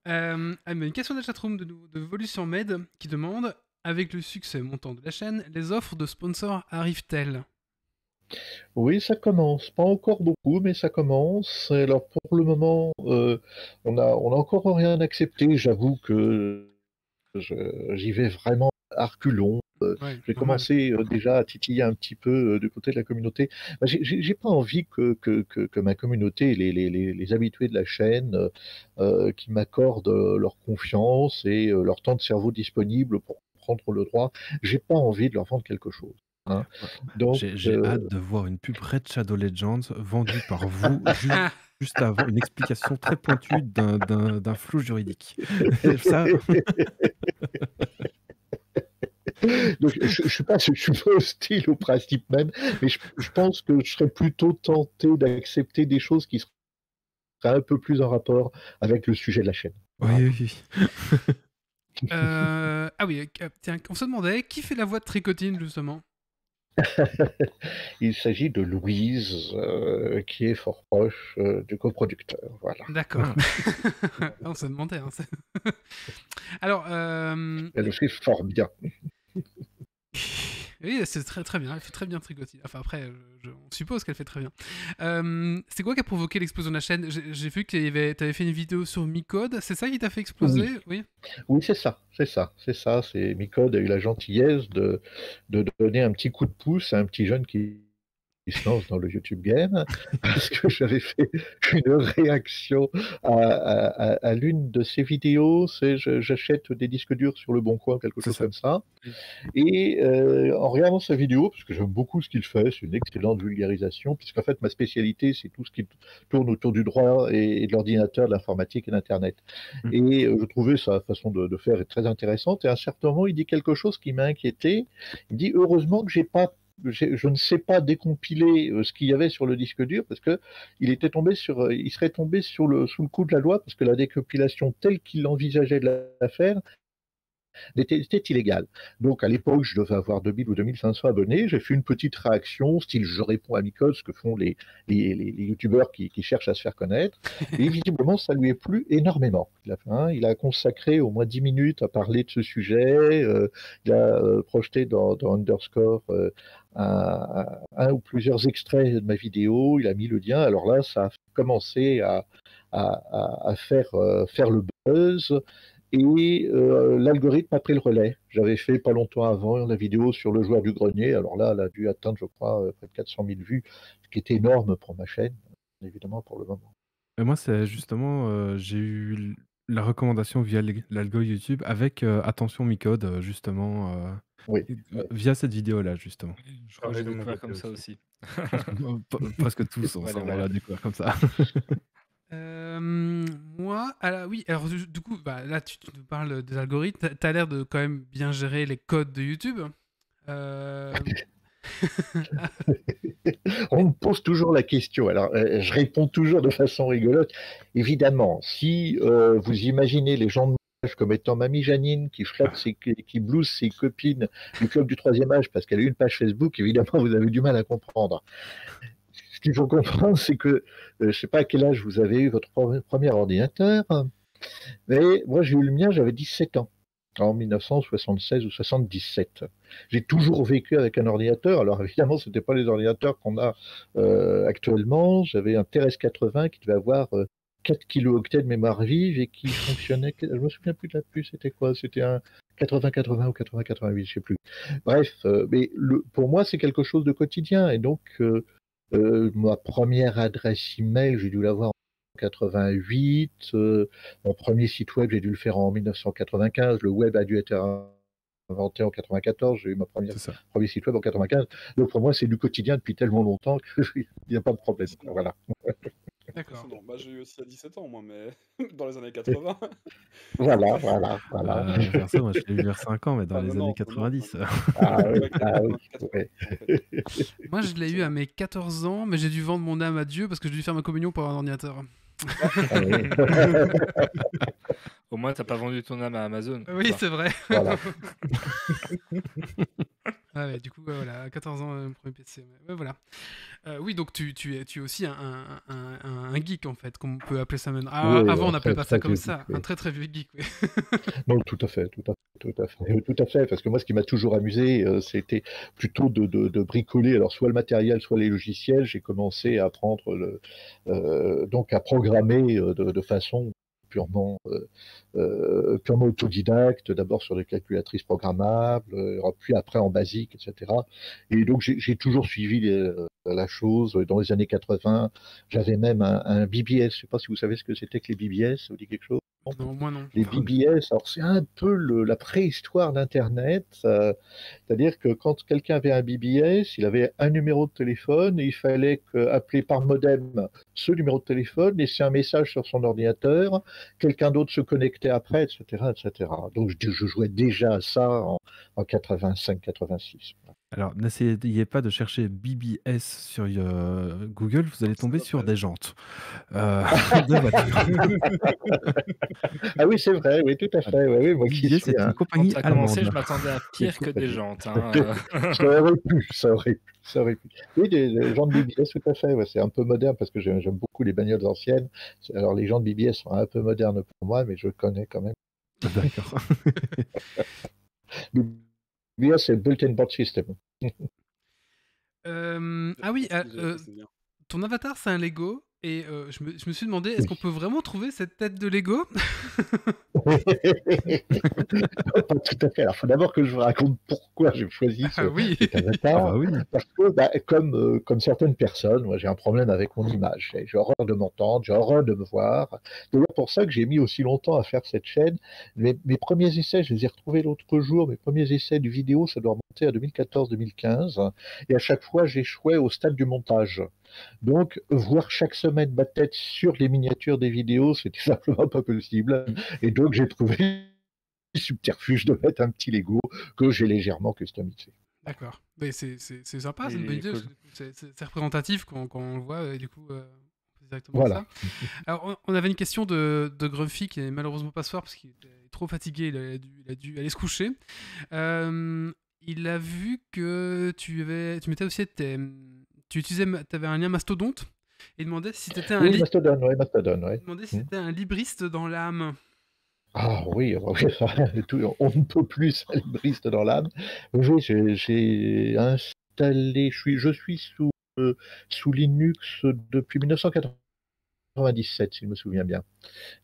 Mais une question de la chatroom de Volution Med qui demande: avec le succès montant de la chaîne, les offres de sponsors arrivent-elles? Oui, ça commence. Pas encore beaucoup, mais ça commence. Alors pour le moment, on a encore rien accepté. J'avoue que j'y vais vraiment à reculons. Ouais, J'ai normal. commencé déjà à titiller un petit peu du côté de la communauté. Bah, j'ai pas envie que ma communauté, les habitués de la chaîne, qui m'accordent leur confiance et leur temps de cerveau disponible pour prendre le droit, j'ai pas envie de leur vendre quelque chose. Hein. Ouais. Donc, J'ai hâte de voir une pub Red Shadow Legends vendue par vous juste avant une explication très pointue d'un flou juridique. Ça, donc, je suis pas hostile au principe même, mais je pense que je serais plutôt tenté d'accepter des choses qui seraient un peu plus en rapport avec le sujet de la chaîne. Voilà. oui. Ah oui, tiens, on se demandait qui fait la voix de Tricotine, justement. Il s'agit de Louise, qui est fort proche du coproducteur. Voilà. D'accord. On se demandait. Hein, alors, Elle le fait fort bien. oui, c'est très très bien. Elle fait très bien Tricotine. Enfin, après, on suppose qu'elle fait très bien. C'est quoi qui a provoqué l'explosion de la chaîne? J'ai vu que tu avais fait une vidéo sur Micode. C'est ça qui t'a fait exploser? Oui. Oui, c'est ça. C'est Micode a eu la gentillesse de donner un petit coup de pouce à un petit jeune qui licence dans le YouTube Game, parce que j'avais fait une réaction à l'une de ses vidéos, c'est j'achète des disques durs sur le Bon Coin, quelque C'est chose ça. comme ça. Oui. Et en regardant sa vidéo, parce que j'aime beaucoup ce qu'il fait, c'est une excellente vulgarisation, puisqu'en fait ma spécialité c'est tout ce qui tourne autour du droit et de l'ordinateur, de l'informatique et d'Internet. Mm. Et je trouvais sa façon de faire est très intéressante. Et à un certain moment, il dit quelque chose qui m'a inquiété. Il dit heureusement que je ne sais pas décompiler ce qu'il y avait sur le disque dur parce que il serait tombé sous le coup de la loi parce que la décompilation telle qu'il envisageait de la faire était illégal. Donc à l'époque, je devais avoir 2000 ou 2500 abonnés. J'ai fait une petite réaction, style je réponds à Micode, ce que font les youtubeurs qui cherchent à se faire connaître. Et visiblement, ça lui est plu énormément. Il a consacré au moins 10 minutes à parler de ce sujet. Il a projeté dans Underscore un ou plusieurs extraits de ma vidéo. Il a mis le lien. Alors là, ça a commencé à faire le buzz. Et l'algorithme a pris le relais. J'avais fait pas longtemps avant la vidéo sur le joueur du grenier. Alors là, elle a dû atteindre, je crois, près de 400 000 vues, ce qui est énorme pour ma chaîne, évidemment, pour le moment. Et moi, c'est justement, j'ai eu la recommandation via l'algo YouTube avec Attention Micode, justement, Oui. via cette vidéo-là, justement. Je crois que j'ai Pareil de mon découvert côté comme ça aussi. aussi. Presque tous, Voilà, on voilà. l'a découvert comme ça. Moi, oui, alors du coup, bah, là tu nous parles des algorithmes, t'as l'air de quand même bien gérer les codes de YouTube. Euh, On me pose toujours la question. Alors, je réponds toujours de façon rigolote. Évidemment, si vous imaginez les gens de mon âge comme étant Mamie Janine qui blouse ses copines du club du troisième âge parce qu'elle a une page Facebook, évidemment, vous avez du mal à comprendre. Ce qu'il faut comprendre, c'est que je ne sais pas à quel âge vous avez eu votre premier ordinateur, mais moi j'ai eu le mien, j'avais 17 ans, en 1976 ou 77. J'ai toujours vécu avec un ordinateur. Alors évidemment, ce n'était pas les ordinateurs qu'on a actuellement. J'avais un TRS-80 qui devait avoir 4 kilooctets de mémoire vive et qui fonctionnait. Je me souviens plus de la puce, c'était quoi? C'était un 8080 ou 8088, je sais plus. Bref, mais pour moi, c'est quelque chose de quotidien. Et donc, ma première adresse email, j'ai dû l'avoir en 88. Mon premier site web, j'ai dû le faire en 1995. Le web a dû être inventé en 94. J'ai eu C'est ça. premier site web en 95. Donc pour moi, c'est du quotidien depuis tellement longtemps qu'il n'y a pas de problème. Voilà. D'accord. Impressionnant. Bah, j'ai eu aussi à 17 ans, moi, mais dans les années 80. Voilà. Perso, moi, je l'ai eu vers 5 ans, mais dans Ah, les non, années non, 90. Ah oui, Ouais, ah oui. 80, Ouais. Moi, je l'ai eu à mes 14 ans, mais j'ai dû vendre mon âme à Dieu parce que j'ai dû faire ma communion pour avoir un ordinateur. Ah oui. Au moins, t'as pas vendu ton âme à Amazon. Oui, Enfin, c'est vrai. Voilà. Ah ouais, du coup, voilà, à 14 ans, mon premier PC. Ouais, voilà. Oui, donc tu es aussi un geek, en fait, qu'on peut appeler ça maintenant. Ah, Oui, avant, on n'appelait très, pas ça très comme vieux ça. geek, oui. Un très très vieux geek, oui. Non, tout à fait. Tout à fait, parce que moi, ce qui m'a toujours amusé, c'était plutôt de bricoler, alors soit le matériel, soit les logiciels. J'ai commencé à apprendre donc à programmer de façon purement autodidacte, d'abord sur des calculatrices programmables, puis après en basique, etc. Et donc j'ai toujours suivi la chose. Dans les années 80, j'avais même un BBS. Je ne sais pas si vous savez ce que c'était que les BBS, ça vous dit quelque chose? Non, moi non. Les BBS, alors c'est un peu la préhistoire d'Internet. C'est-à-dire que quand quelqu'un avait un BBS, il avait un numéro de téléphone et il fallait appeler par modem ce numéro de téléphone, laisser un message sur son ordinateur, quelqu'un d'autre se connectait après, etc. etc. Donc je jouais déjà à ça en 85-86. Alors, n'essayez pas de chercher BBS sur Google, vous allez tomber sur des jantes de voiture. Ah oui, c'est vrai, oui, tout à fait. Oui, oui, moi qui BBS suis est une Quand compagnie t'as commencé, allemande. je m'attendais à pire que des jantes. Hein. Ça aurait pu. Oui, des gens de BBS, tout à fait. Ouais, c'est un peu moderne parce que j'aime beaucoup les bagnoles anciennes. Alors, les gens de BBS sont un peu modernes pour moi, mais je connais quand même. D'accord. BBS, c'est Built-in Board System. Ah oui, ton avatar, c'est un Lego. Et je me suis demandé, est-ce qu'on peut vraiment trouver cette tête de Lego? Pas tout à fait. Alors, il faut d'abord que je vous raconte pourquoi j'ai choisi Ah oui. cet Ah avatar. bah oui. Parce que, comme certaines personnes, moi j'ai un problème avec mon image. J'ai horreur de m'entendre, j'ai horreur de me voir. C'est d'ailleurs pour ça que j'ai mis aussi longtemps à faire cette chaîne. Mes premiers essais, je les ai retrouvés l'autre jour. Mes premiers essais de vidéo, ça doit remonter à 2014-2015. Et à chaque fois, j'échouais au stade du montage. Donc, voir chaque semaine ma tête sur les miniatures des vidéos, c'était simplement pas possible. Et donc, j'ai trouvé le subterfuge de mettre un petit Lego que j'ai légèrement customisé. D'accord. Mais c'est sympa, c'est une Il bonne est idée, parce cool. que du coup, c'est représentatif quand on le voit, et du coup, on fait directement Voilà. ça. Alors, on avait une question de Grumpy qui est malheureusement pas ce soir parce qu'il était trop fatigué, il a dû aller se coucher. Il a vu que tu mettais aussi t'avais un lien mastodonte et il demandait si t'étais Oui, Mastodon, ouais. il demandait si t'étais un libriste dans l'âme. Ah oui, on ne peut plus un libriste dans l'âme. Oui, j'ai installé, je suis sous Linux depuis 1997, si je me souviens bien.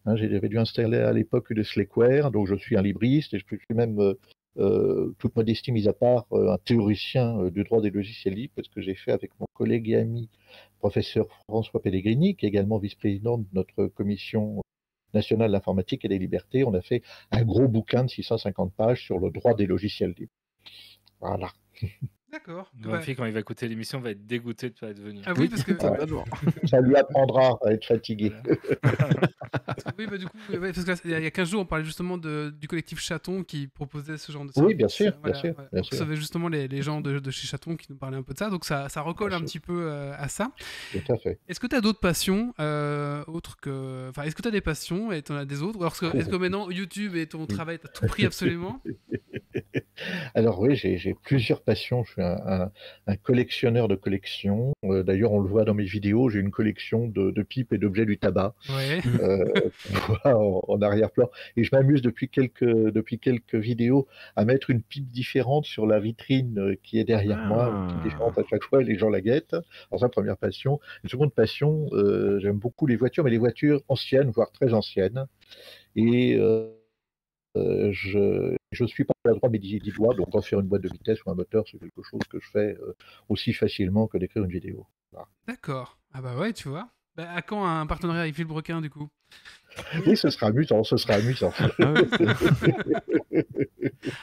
Hein, j'avais dû installer à l'époque de Slackware, donc je suis un libriste et je suis même, toute modestie mise à part, un théoricien du droit des logiciels libres, parce que j'ai fait avec mon collègue et ami, professeur François Pellegrini, qui est également vice-président de notre commission nationale de l'informatique et des libertés. On a fait un gros bouquin de 650 pages sur le droit des logiciels libres. Voilà. D'accord. Grumpy, quand il va écouter l'émission, va être dégoûté de ne pas être venu. Ah oui, parce que Ça lui apprendra à être fatigué. Voilà. oui, bah du coup, ouais, parce que là, il y a 15 jours, on parlait justement du collectif Chaton qui proposait ce genre de Oui, service. bien sûr, Voilà, bien sûr, ouais. bien On sûr. recevait justement les gens de chez Chaton qui nous parlaient un peu de ça, donc ça recolle Bien un sûr. petit peu à ça. Tout à fait. Est-ce que tu as d'autres passions autres que... Enfin, est-ce que tu as des passions et tu en as des autres? Ou alors, est-ce que maintenant, YouTube et ton travail, tu as tout pris absolument? Alors oui, j'ai plusieurs passions. Je suis un collectionneur de collections. D'ailleurs, on le voit dans mes vidéos, j'ai une collection de pipes et d'objets du tabac Ouais. en arrière-plan. Et je m'amuse depuis quelques vidéos à mettre une pipe différente sur la vitrine qui est derrière moi, une pipe différente à chaque fois, et les gens la guettent. Alors ça, première passion. Une seconde passion, j'aime beaucoup les voitures, mais les voitures anciennes, voire très anciennes. Et je suis pas à droite mais 10 doigts, donc refaire une boîte de vitesse ou un moteur, c'est quelque chose que je fais aussi facilement que d'écrire une vidéo. Voilà. D'accord. Ah bah ouais, tu vois. Bah, à quand un partenariat avec Villebrequin, du coup? Oui, ce sera amusant, ce sera amusant.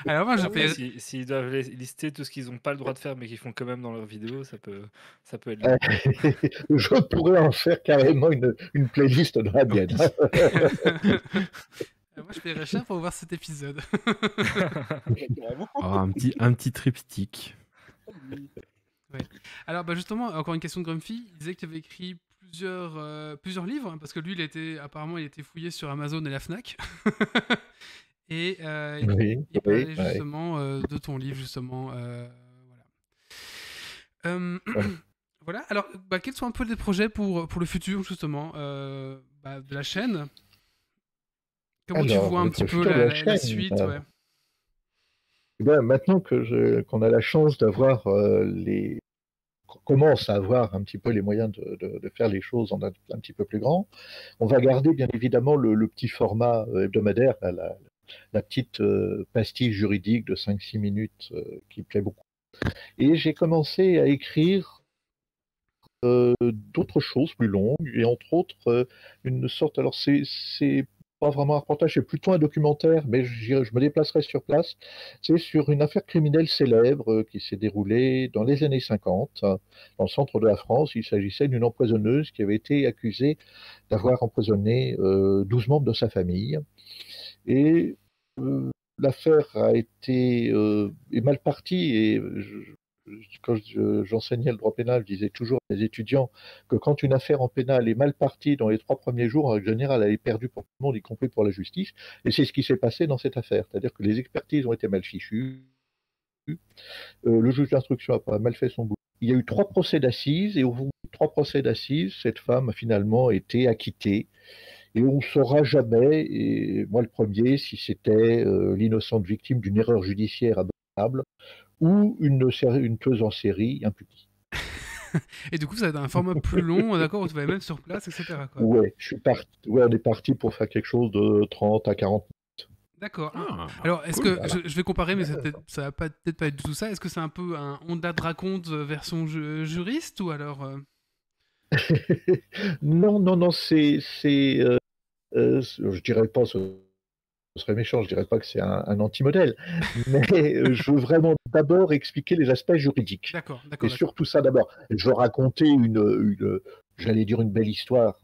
Alors moi, j'ai Après, fait... s'ils doivent lister tout ce qu'ils n'ont pas le droit de faire mais qu'ils font quand même dans leurs vidéos, ça peut être long. Je pourrais en faire carrément une playlist de la mienne. Moi, je paierais cher pour voir cet épisode. Oh, un petit triptyque. Ouais. Alors, bah justement, encore une question de Grumpy. Il disait que tu avais écrit plusieurs livres, hein, parce que lui, apparemment, il était fouillé sur Amazon et la Fnac. Et Oui, il parlait oui, justement de ton livre, justement. Voilà. Voilà. Alors, bah, quels sont un peu les projets pour le futur, justement, de la chaîne? Comment tu Alors, vois un le petit peu futur de la la chaîne, suite, ouais. eh bien, maintenant qu'on a la chance d'avoir qu'on commence à avoir un petit peu les moyens de faire les choses en un petit peu plus grand, on va garder bien évidemment le petit format hebdomadaire, la petite pastille juridique de 5-6 minutes qui plaît beaucoup. Et j'ai commencé à écrire d'autres choses plus longues, et entre autres une sorte, alors c'est pas vraiment un reportage, c'est plutôt un documentaire, mais je me déplacerai sur place. C'est sur une affaire criminelle célèbre qui s'est déroulée dans les années 50, dans le centre de la France. Il s'agissait d'une empoisonneuse qui avait été accusée d'avoir empoisonné 12 membres de sa famille. Et l'affaire est mal partie, et quand j'enseignais le droit pénal, je disais toujours à mes étudiants que quand une affaire en pénal est mal partie dans les 3 premiers jours, en règle générale, elle est perdue pour tout le monde, y compris pour la justice. Et c'est ce qui s'est passé dans cette affaire. C'est-à-dire que les expertises ont été mal fichues, le juge d'instruction a pas mal fait son boulot. Il y a eu 3 procès d'assises, et au bout de 3 procès d'assises, cette femme a finalement été acquittée. Et on ne saura jamais, et moi le premier, si c'était l'innocente victime d'une erreur judiciaire abominable ou une tueuse en série impunie. Et du coup, ça va être un format plus long, d'accord, où tu vas même sur place, etc., quoi. Ouais, on est parti pour faire quelque chose de 30 à 40. D'accord. Ah, Alors, est-ce cool. que Voilà. je vais comparer, mais ça va peut-être pas être du tout ça. Est-ce que c'est un peu un Honda de raconte version juriste ou alors Non, non, non, je dirais pas, ce serait méchant, je dirais pas que c'est un anti-modèle, mais je veux vraiment d'abord expliquer les aspects juridiques. D'accord, Et d'accord. surtout ça d'abord. Je veux raconter j'allais dire une belle histoire,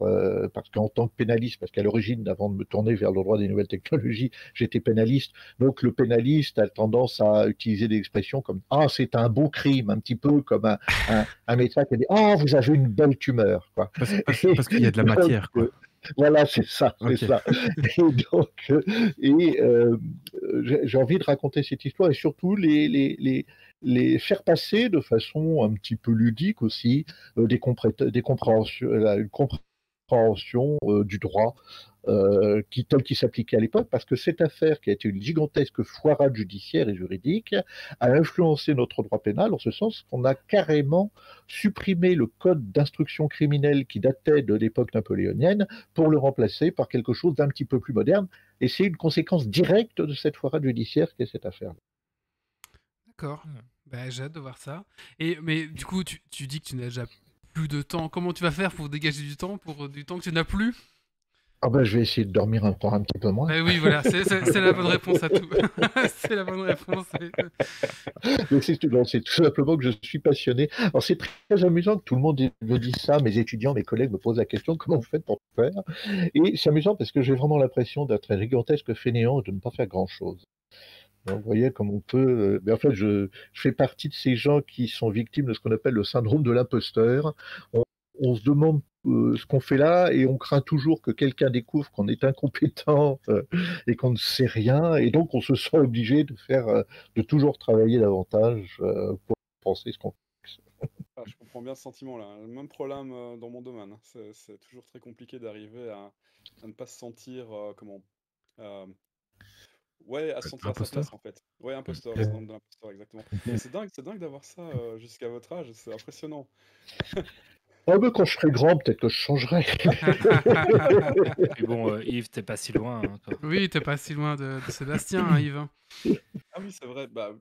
parce qu'en tant que pénaliste, parce qu'à l'origine, avant de me tourner vers le droit des nouvelles technologies, j'étais pénaliste. Donc le pénaliste a tendance à utiliser des expressions comme ah c'est un beau crime, un petit peu comme un médecin qui dit ah vous avez une belle tumeur, quoi. Parce qu'il y a de la Donc, matière, quoi. voilà, c'est ça, c'est Ok. ça. Et donc, j'ai envie de raconter cette histoire et surtout les faire passer de façon un petit peu ludique aussi des compréhensions, une compréhension du droit tel qu'il s'appliquait à l'époque, parce que cette affaire, qui a été une gigantesque foirade judiciaire et juridique, a influencé notre droit pénal en ce sens qu'on a carrément supprimé le code d'instruction criminelle qui datait de l'époque napoléonienne pour le remplacer par quelque chose d'un petit peu plus moderne. Et c'est une conséquence directe de cette foirade judiciaire qu'est cette affaire. D'accord. Bah, j'ai hâte de voir ça. Mais du coup, tu dis que tu n'as déjà plus de temps. Comment tu vas faire pour dégager du temps pour du temps que tu n'as plus? Ah ben, je vais essayer de dormir encore un petit peu moins. Bah oui, voilà, c'est la bonne réponse à tout. C'est la bonne réponse. Mais c'est tout simplement que je suis passionné. Alors c'est très amusant que tout le monde me dise ça, mes étudiants, mes collègues me posent la question comment vous faites pour tout faire. Et c'est amusant parce que j'ai vraiment l'impression d'être un gigantesque fainéant et de ne pas faire grand-chose. Donc, vous voyez comme on peut. Mais en fait, je fais partie de ces gens qui sont victimes de ce qu'on appelle le syndrome de l'imposteur. On se demande ce qu'on fait là et on craint toujours que quelqu'un découvre qu'on est incompétent et qu'on ne sait rien. Et donc, on se sent obligé de toujours travailler davantage pour penser ce qu'on fait. Ah, je comprends bien ce sentiment-là. Le même problème dans mon domaine, hein. C'est toujours très compliqué d'arriver à ne pas se sentir, euh, ouais, à se sentir à sa place Imposteur? en fait. Ouais, imposteur, le Euh, syndrome de l'imposteur, exactement. Mais c'est dingue d'avoir ça jusqu'à votre âge, c'est impressionnant. Ah ben, quand je serai grand, peut-être que je changerai. Et bon, Yves, t'es pas si loin, hein, toi. Oui, t'es pas si loin de Sébastien, hein, Yves. Ah oui, c'est vrai, bah, oui,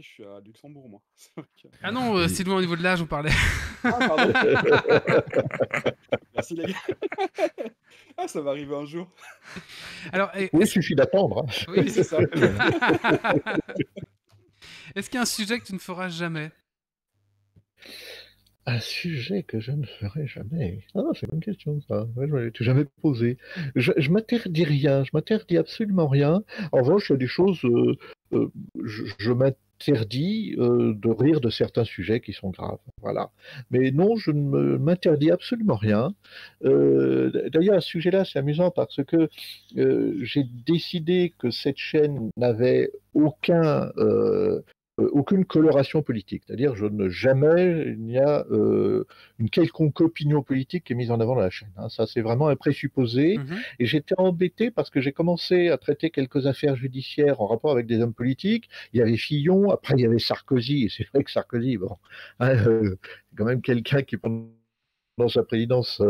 je suis à Luxembourg, moi. C'est vrai que- Ah non, si loin au niveau de l'âge, on parlait. Ah, pardon. Merci les gars. Ah, ça va arriver un jour. Alors, Oui, il suffit d'attendre. Hein. oui, C'est ça. Est-ce qu'il y a un sujet que tu ne feras jamais? Un sujet que je ne ferai jamais. Ah, c'est une bonne question, ça. Ouais, je ne l'ai jamais posé. Je m'interdis rien, je m'interdis absolument rien. En revanche, il y a des choses, je m'interdis de rire de certains sujets qui sont graves. Voilà. Mais non, je ne m'interdis absolument rien. D'ailleurs, à ce sujet-là, c'est amusant parce que j'ai décidé que cette chaîne n'avait aucune coloration politique. C'est-à-dire, jamais il n'y a une quelconque opinion politique qui est mise en avant dans la chaîne. Hein. Ça, c'est vraiment un présupposé. Mhm. Et j'étais embêté parce que j'ai commencé à traiter quelques affaires judiciaires en rapport avec des hommes politiques. Il y avait Fillon, après il y avait Sarkozy. Et c'est vrai que Sarkozy, bon, hein, c'est quand même quelqu'un qui, pendant sa présidence,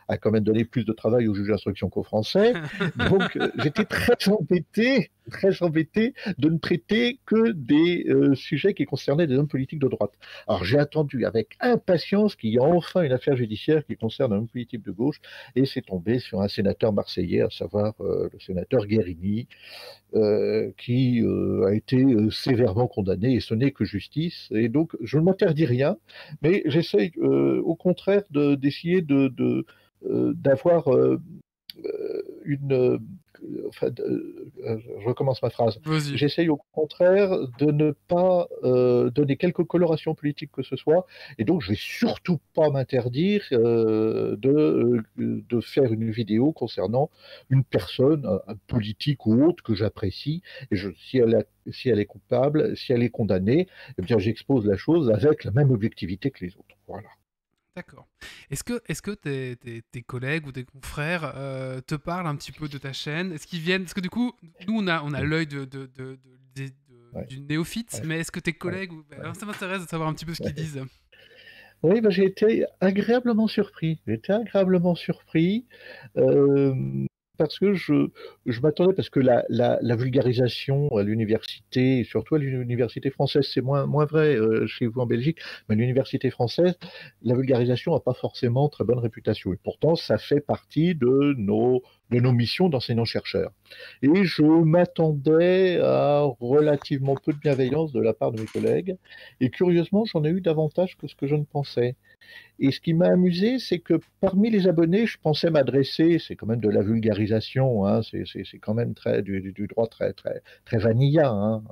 a quand même donné plus de travail aux juges d'instruction qu'aux Français. Donc, j'étais très embêté de ne traiter que des sujets qui concernaient des hommes politiques de droite. Alors, j'ai attendu avec impatience qu'il y ait enfin une affaire judiciaire qui concerne un homme politique de gauche, et c'est tombé sur un sénateur marseillais, à savoir le sénateur Guérini, qui a été sévèrement condamné, et ce n'est que justice. Et donc, je ne m'interdis rien, mais j'essaye au contraire d'essayer d'avoir une... enfin, je recommence ma phrase. Vas-y. J'essaye au contraire de ne pas donner quelque coloration politique que ce soit, et donc je vais surtout pas m'interdire de faire une vidéo concernant une personne, un politique ou autre que j'apprécie, et si elle est coupable, si elle est condamnée, eh bien j'expose la chose avec la même objectivité que les autres. Voilà. D'accord. Est-ce que tes collègues ou tes confrères te parlent un petit peu de ta chaîne? Est-ce qu'ils viennent? Parce que du coup, nous, on a l'œil Ouais. du néophyte, Ouais. mais est-ce que tes Ouais. collègues... Ça m'intéresse de savoir un petit peu ce qu'ils disent. Oui, bah, j'ai été agréablement surpris. J'ai été agréablement surpris euh, parce que je m'attendais, parce que la vulgarisation à l'université, et surtout à l'université française, c'est moins vrai chez vous en Belgique, mais à l'université française, la vulgarisation n'a pas forcément très bonne réputation. Et pourtant, ça fait partie de nos missions d'enseignants-chercheurs. Et je m'attendais à relativement peu de bienveillance de la part de mes collègues. Et curieusement, j'en ai eu davantage que ce que je ne pensais. Et ce qui m'a amusé, c'est que parmi les abonnés, je pensais m'adresser, c'est quand même de la vulgarisation, hein, c'est quand même du droit très vanilla, hein,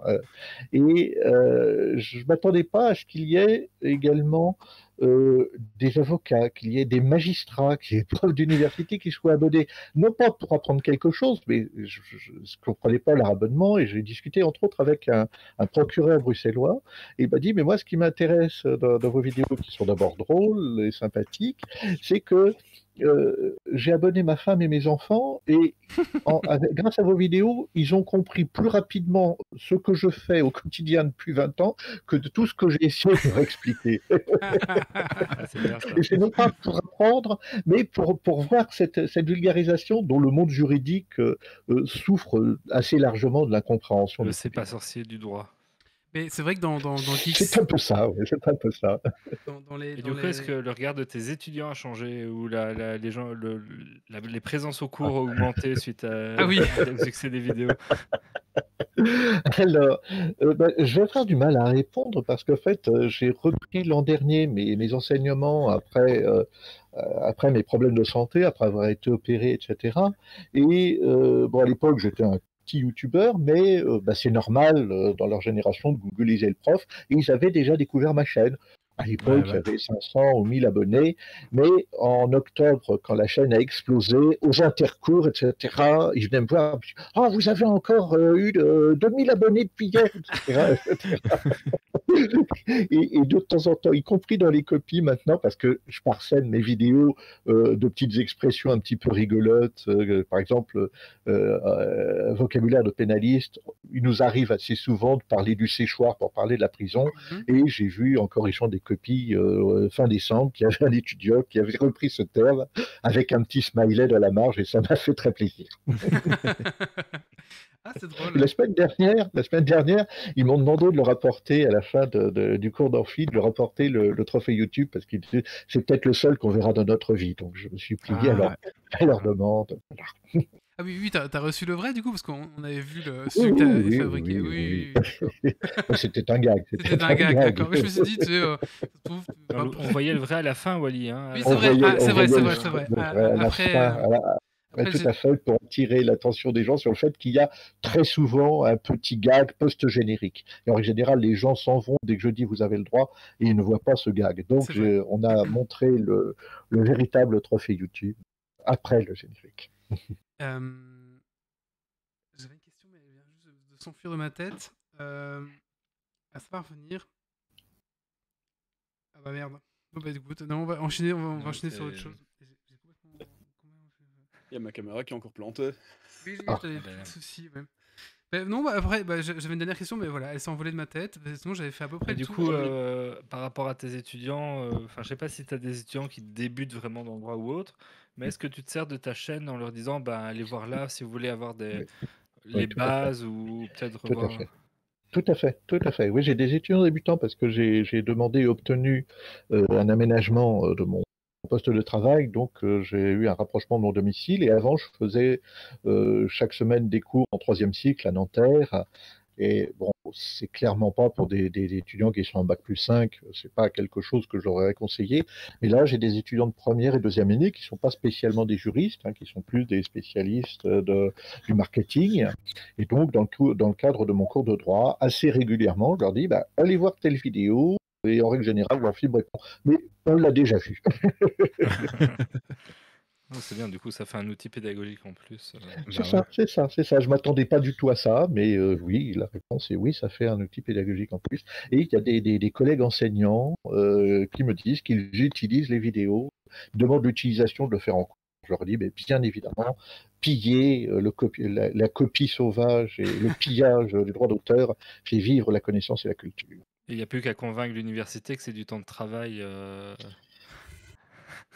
et je ne m'attendais pas à ce qu'il y ait également des avocats, qu'il y ait des magistrats, qu'il y ait des profs d'université qui soient abonnés, non pas pour apprendre quelque chose, mais je ne comprenais pas leur abonnement, et j'ai discuté entre autres avec un procureur bruxellois, et il m'a dit, mais moi, ce qui m'intéresse dans vos vidéos, qui sont d'abord drôles et sympathiques, c'est que j'ai abonné ma femme et mes enfants, et grâce à vos vidéos, ils ont compris plus rapidement ce que je fais au quotidien depuis 20 ans que de tout ce que j'ai essayé de leur expliquer. Ah, c'est bien ça. Et c'est non pas pour apprendre, mais pour voir cette vulgarisation dont le monde juridique souffre assez largement de l'incompréhension. Le c'est pas sorcier du droit. Mais c'est vrai que dans Geeks, C'est un peu ça, oui, c'est un peu ça. dans les, Et dans du coup, est-ce les- que le regard de tes étudiants a changé ou les gens, les présences au cours ont augmenté suite Ah oui. au succès des vidéos? Alors, je vais avoir du mal à répondre parce qu'en fait, j'ai repris l'an dernier mes enseignements après mes problèmes de santé, après avoir été opéré, etc. Et bon, à l'époque, j'étais un petit youtubeur, mais c'est normal dans leur génération de googliser le prof. Et ils avaient déjà découvert ma chaîne. À l'époque, il y avait 500 ou 1000 abonnés, mais en octobre, quand la chaîne a explosé, aux intercours, etc., ils venaient me voir. Ah, vous avez encore eu 2000 abonnés depuis hier, etc. Et de temps en temps, y compris dans les copies maintenant, parce que je parsème mes vidéos de petites expressions un petit peu rigolotes, par exemple, vocabulaire de pénaliste, il nous arrive assez souvent de parler du séchoir pour parler de la prison, et j'ai vu, en corrigeant des copies fin décembre, qu'il y avait un étudiant qui avait repris ce terme avec un petit smiley dans la marge, et ça m'a fait très plaisir. Ah, c'est drôle. La semaine dernière, ils m'ont demandé de le rapporter à la fin du cours d'amphi, de le rapporter le trophée YouTube, parce que c'est peut-être le seul qu'on verra dans notre vie. Donc je me suis plié à leur demande. Voilà. Ah oui, t'as reçu le vrai du coup, parce qu'on avait vu Oui, celui que t'avais oui, fabriqué. oui. D'accord. C'était un gag. C'était un gag, d'accord. Mais je me suis dit, tu sais, ça se trouve, On voyait le vrai à la fin, Wally. Hein, Oui, On c'est vrai. voyait- Ah, c'est on vrai, voyait c'est vrai. le vrai à la Après, fin, après, tout à fait, pour attirer l'attention des gens sur le fait qu'il y a très souvent un petit gag post-générique. Et en général, les gens s'en vont dès que je dis vous avez le droit et ils ne voient pas ce gag. Donc, C'est vrai. on a montré le véritable trophée YouTube après le générique. J'avais une question, mais elle vient juste de s'enfuir de ma tête. À savoir venir. Ah bah merde. Bon bah écoute, non, on va enchaîner, on va enchaîner sur autre chose. J'ai complètement... Il y a ma caméra qui est encore plantée. Oui, j'avais plus de soucis, même. Bah, non, bah, après, j'avais une dernière question, mais voilà, elle s'est envolée de ma tête. Sinon, j'avais fait à peu près Et du tout. coup, par rapport à tes étudiants, je sais pas si tu as des étudiants qui débutent vraiment dans le droit ou autre, mais est-ce que tu te sers de ta chaîne en leur disant, allez voir là si vous voulez avoir les tout à fait. bases ou peut-être Tout à revoir. fait. Tout à fait, tout à fait. Oui, j'ai des étudiants débutants parce que j'ai demandé et obtenu un aménagement de mon poste de travail, donc j'ai eu un rapprochement de mon domicile. Et avant, je faisais chaque semaine des cours en troisième cycle à Nanterre. Et bon, c'est clairement pas pour des étudiants qui sont en bac+5, c'est pas quelque chose que j'aurais conseillé. Mais là, j'ai des étudiants de première et deuxième année qui sont pas spécialement des juristes, hein, qui sont plus des spécialistes du marketing. Et donc, dans le cadre de mon cours de droit, assez régulièrement, je leur dis, allez voir telle vidéo, et en règle générale, leur film répond. Mais on l'a déjà vu. C'est bien, du coup, ça fait un outil pédagogique en plus. C'est ça. Je m'attendais pas du tout à ça, mais oui, la réponse est oui, ça fait un outil pédagogique en plus. Et il y a des collègues enseignants qui me disent qu'ils utilisent les vidéos, demandent l'utilisation de le faire en cours. Je leur dis, mais bien évidemment, piller la copie sauvage et le pillage du droit d'auteur fait vivre la connaissance et la culture. Et il n'y a plus qu'à convaincre l'université que c'est du temps de travail.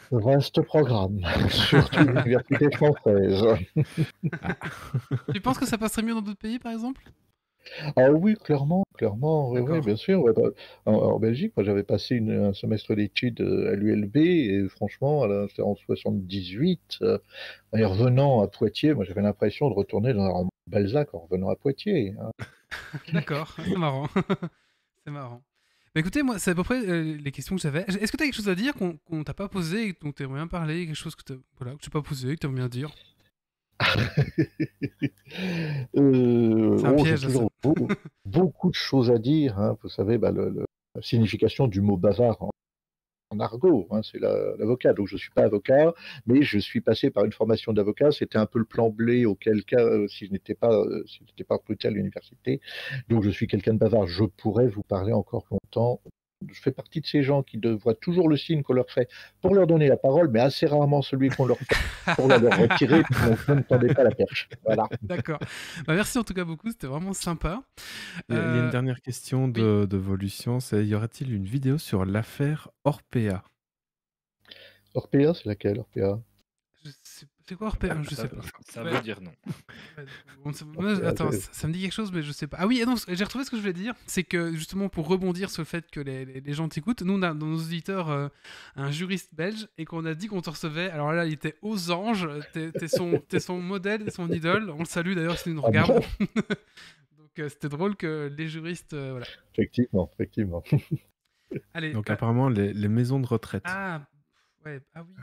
Vaste programme, surtout l'université française. Tu penses que ça passerait mieux dans d'autres pays, par exemple? Ah oui, clairement, oui, D'accord. bien sûr. Ouais, bah, en Belgique, moi j'avais passé un semestre d'études à l'ULB et franchement, c'était en 78, et revenant à Poitiers, moi j'avais l'impression de retourner dans un roman de Balzac en revenant à Poitiers, hein. D'accord, c'est marrant. C'est marrant. Bah écoutez, moi, c'est à peu près les questions que j'avais. Est-ce que tu as quelque chose à dire qu'on t'a pas posé et dont tu aimerais bien parler? Quelque chose que tu voilà, que pas posé, que tu aimerais bien dire? C'est un Oh, j'ai piège, ça. toujours beaucoup de choses à dire, hein. Vous savez, bah, la signification du mot bavard en argot, hein, c'est l'avocat. Donc je ne suis pas avocat, mais je suis passé par une formation d'avocat. C'était un peu le plan B auquel cas, si je n'étais pas recruté à l'université. Donc je suis quelqu'un de bavard. Je pourrais vous parler encore longtemps. Je fais partie de ces gens qui voient toujours le signe qu'on leur fait pour leur donner la parole, mais assez rarement celui qu'on leur fait pour la leur retirer. Donc ne me tendez pas la perche. Voilà. D'accord. Bah, merci en tout cas beaucoup, c'était vraiment sympa. Il y a une Euh, dernière question oui. de Volution, c'est y aura-t-il une vidéo sur l'affaire Orpea? Orpea, c'est laquelle, Orpea? C'est quoi Orpea? Je sais pas. Ça Ouais. veut dire non. Ouais, moi, attends, ça me dit quelque chose, mais je sais pas. Ah oui, non, j'ai retrouvé ce que je voulais dire. C'est que justement, pour rebondir sur le fait que les gens t'écoutent, nous, on a dans nos auditeurs un juriste belge et qu'on a dit qu'on te recevait. Alors là, il était aux anges. T'es son modèle, t'es son idole. On le salue d'ailleurs si tu nous Ah regardes. bon? Donc c'était drôle que les juristes. Voilà. Effectivement. Allez. Donc apparemment, les maisons de retraite. Ah, ouais. Ah oui.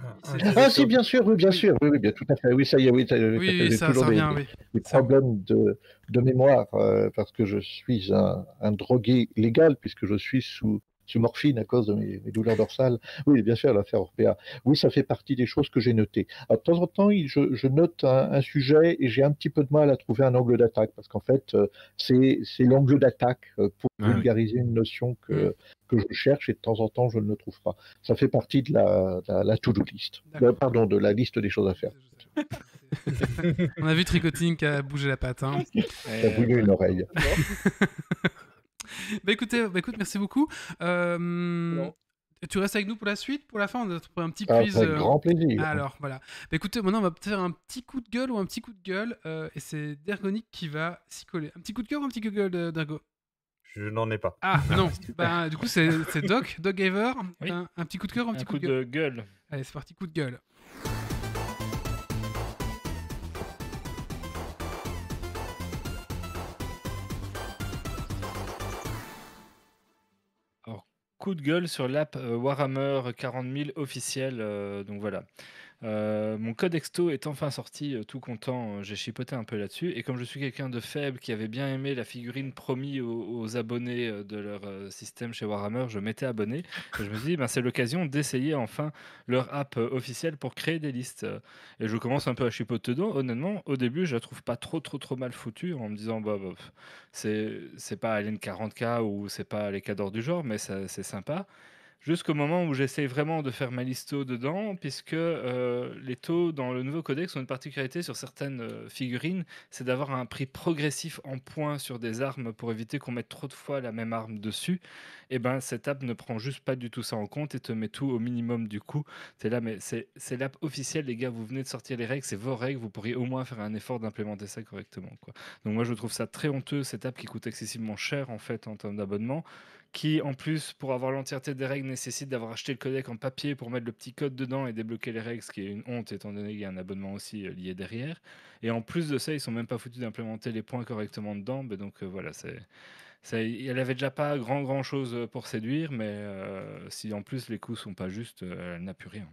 Ah si, bien sûr, oui, bien Oui. sûr, oui, bien, tout à fait, oui, ça y est, oui, tout à fait. Oui, J'ai ça toujours revient, oui. des Ça- problèmes de mémoire parce que je suis un drogué légal puisque je suis sous morphine à cause de mes douleurs dorsales. Oui, bien sûr, l'affaire Orpea. Oui, ça fait partie des choses que j'ai notées. Alors, de temps en temps, je note un sujet et j'ai un petit peu de mal à trouver un angle d'attaque parce qu'en fait, c'est l'angle d'attaque pour Ah oui. vulgariser une notion que je cherche et de temps en temps, je ne le trouve pas. Ça fait partie de la to-do list. D'accord. Pardon, de la liste des choses à faire. On a vu Tricoting qui a bougé la patte. Hein. Ça a brûlé une oreille. Bah écoute, merci beaucoup. Tu restes avec nous pour la suite, pour la fin, on a trouvé un petit quiz. Avec grand plaisir. Alors voilà. Bah écoutez, maintenant on va faire un petit coup de gueule ou un petit coup de gueule, et c'est Dergonic qui va s'y coller. Un petit coup de gueule ou un petit coup de gueule, Dergo? Je n'en ai pas. Ah non, bah du coup c'est Doc Gaver. Oui. Un petit coup de cœur, un petit Un coup coup de gueule. de gueule. Allez, c'est parti, coup de gueule. Alors, coup de gueule sur l'app Warhammer 40 000 officielle. Donc voilà. Mon code exto est enfin sorti, tout content, j'ai chipoté un peu là-dessus et comme je suis quelqu'un de faible qui avait bien aimé la figurine promis aux abonnés de leur système chez Warhammer, je m'étais abonné et je me suis dit: «Ben, c'est l'occasion d'essayer enfin leur app officielle pour créer des listes», et je commence un peu à chipoter dedans. Honnêtement, au début, je la trouve pas trop mal foutue en me disant: «Bah, c'est pas Alien 40K ou c'est pas les cadors du genre, mais c'est sympa». Jusqu'au moment où j'essaye vraiment de faire ma listo dedans, puisque les taux dans le nouveau codex ont une particularité sur certaines figurines, c'est d'avoir un prix progressif en points sur des armes pour éviter qu'on mette trop de fois la même arme dessus. Et ben cette app ne prend juste pas du tout ça en compte et te met tout au minimum du coup. C'est là, mais c'est l'app officielle, les gars, vous venez de sortir les règles, c'est vos règles, vous pourriez au moins faire un effort d'implémenter ça correctement, quoi. Donc moi je trouve ça très honteux, cette app qui coûte excessivement cher en fait en termes d'abonnement, qui en plus, pour avoir l'entièreté des règles, nécessite d'avoir acheté le codec en papier pour mettre le petit code dedans et débloquer les règles, ce qui est une honte étant donné qu'il y a un abonnement aussi lié derrière. Et en plus de ça, ils sont même pas foutus d'implémenter les points correctement dedans. Mais donc voilà, elle avait déjà pas grand chose pour séduire, mais si en plus les coûts sont pas justes, elle n'a plus rien.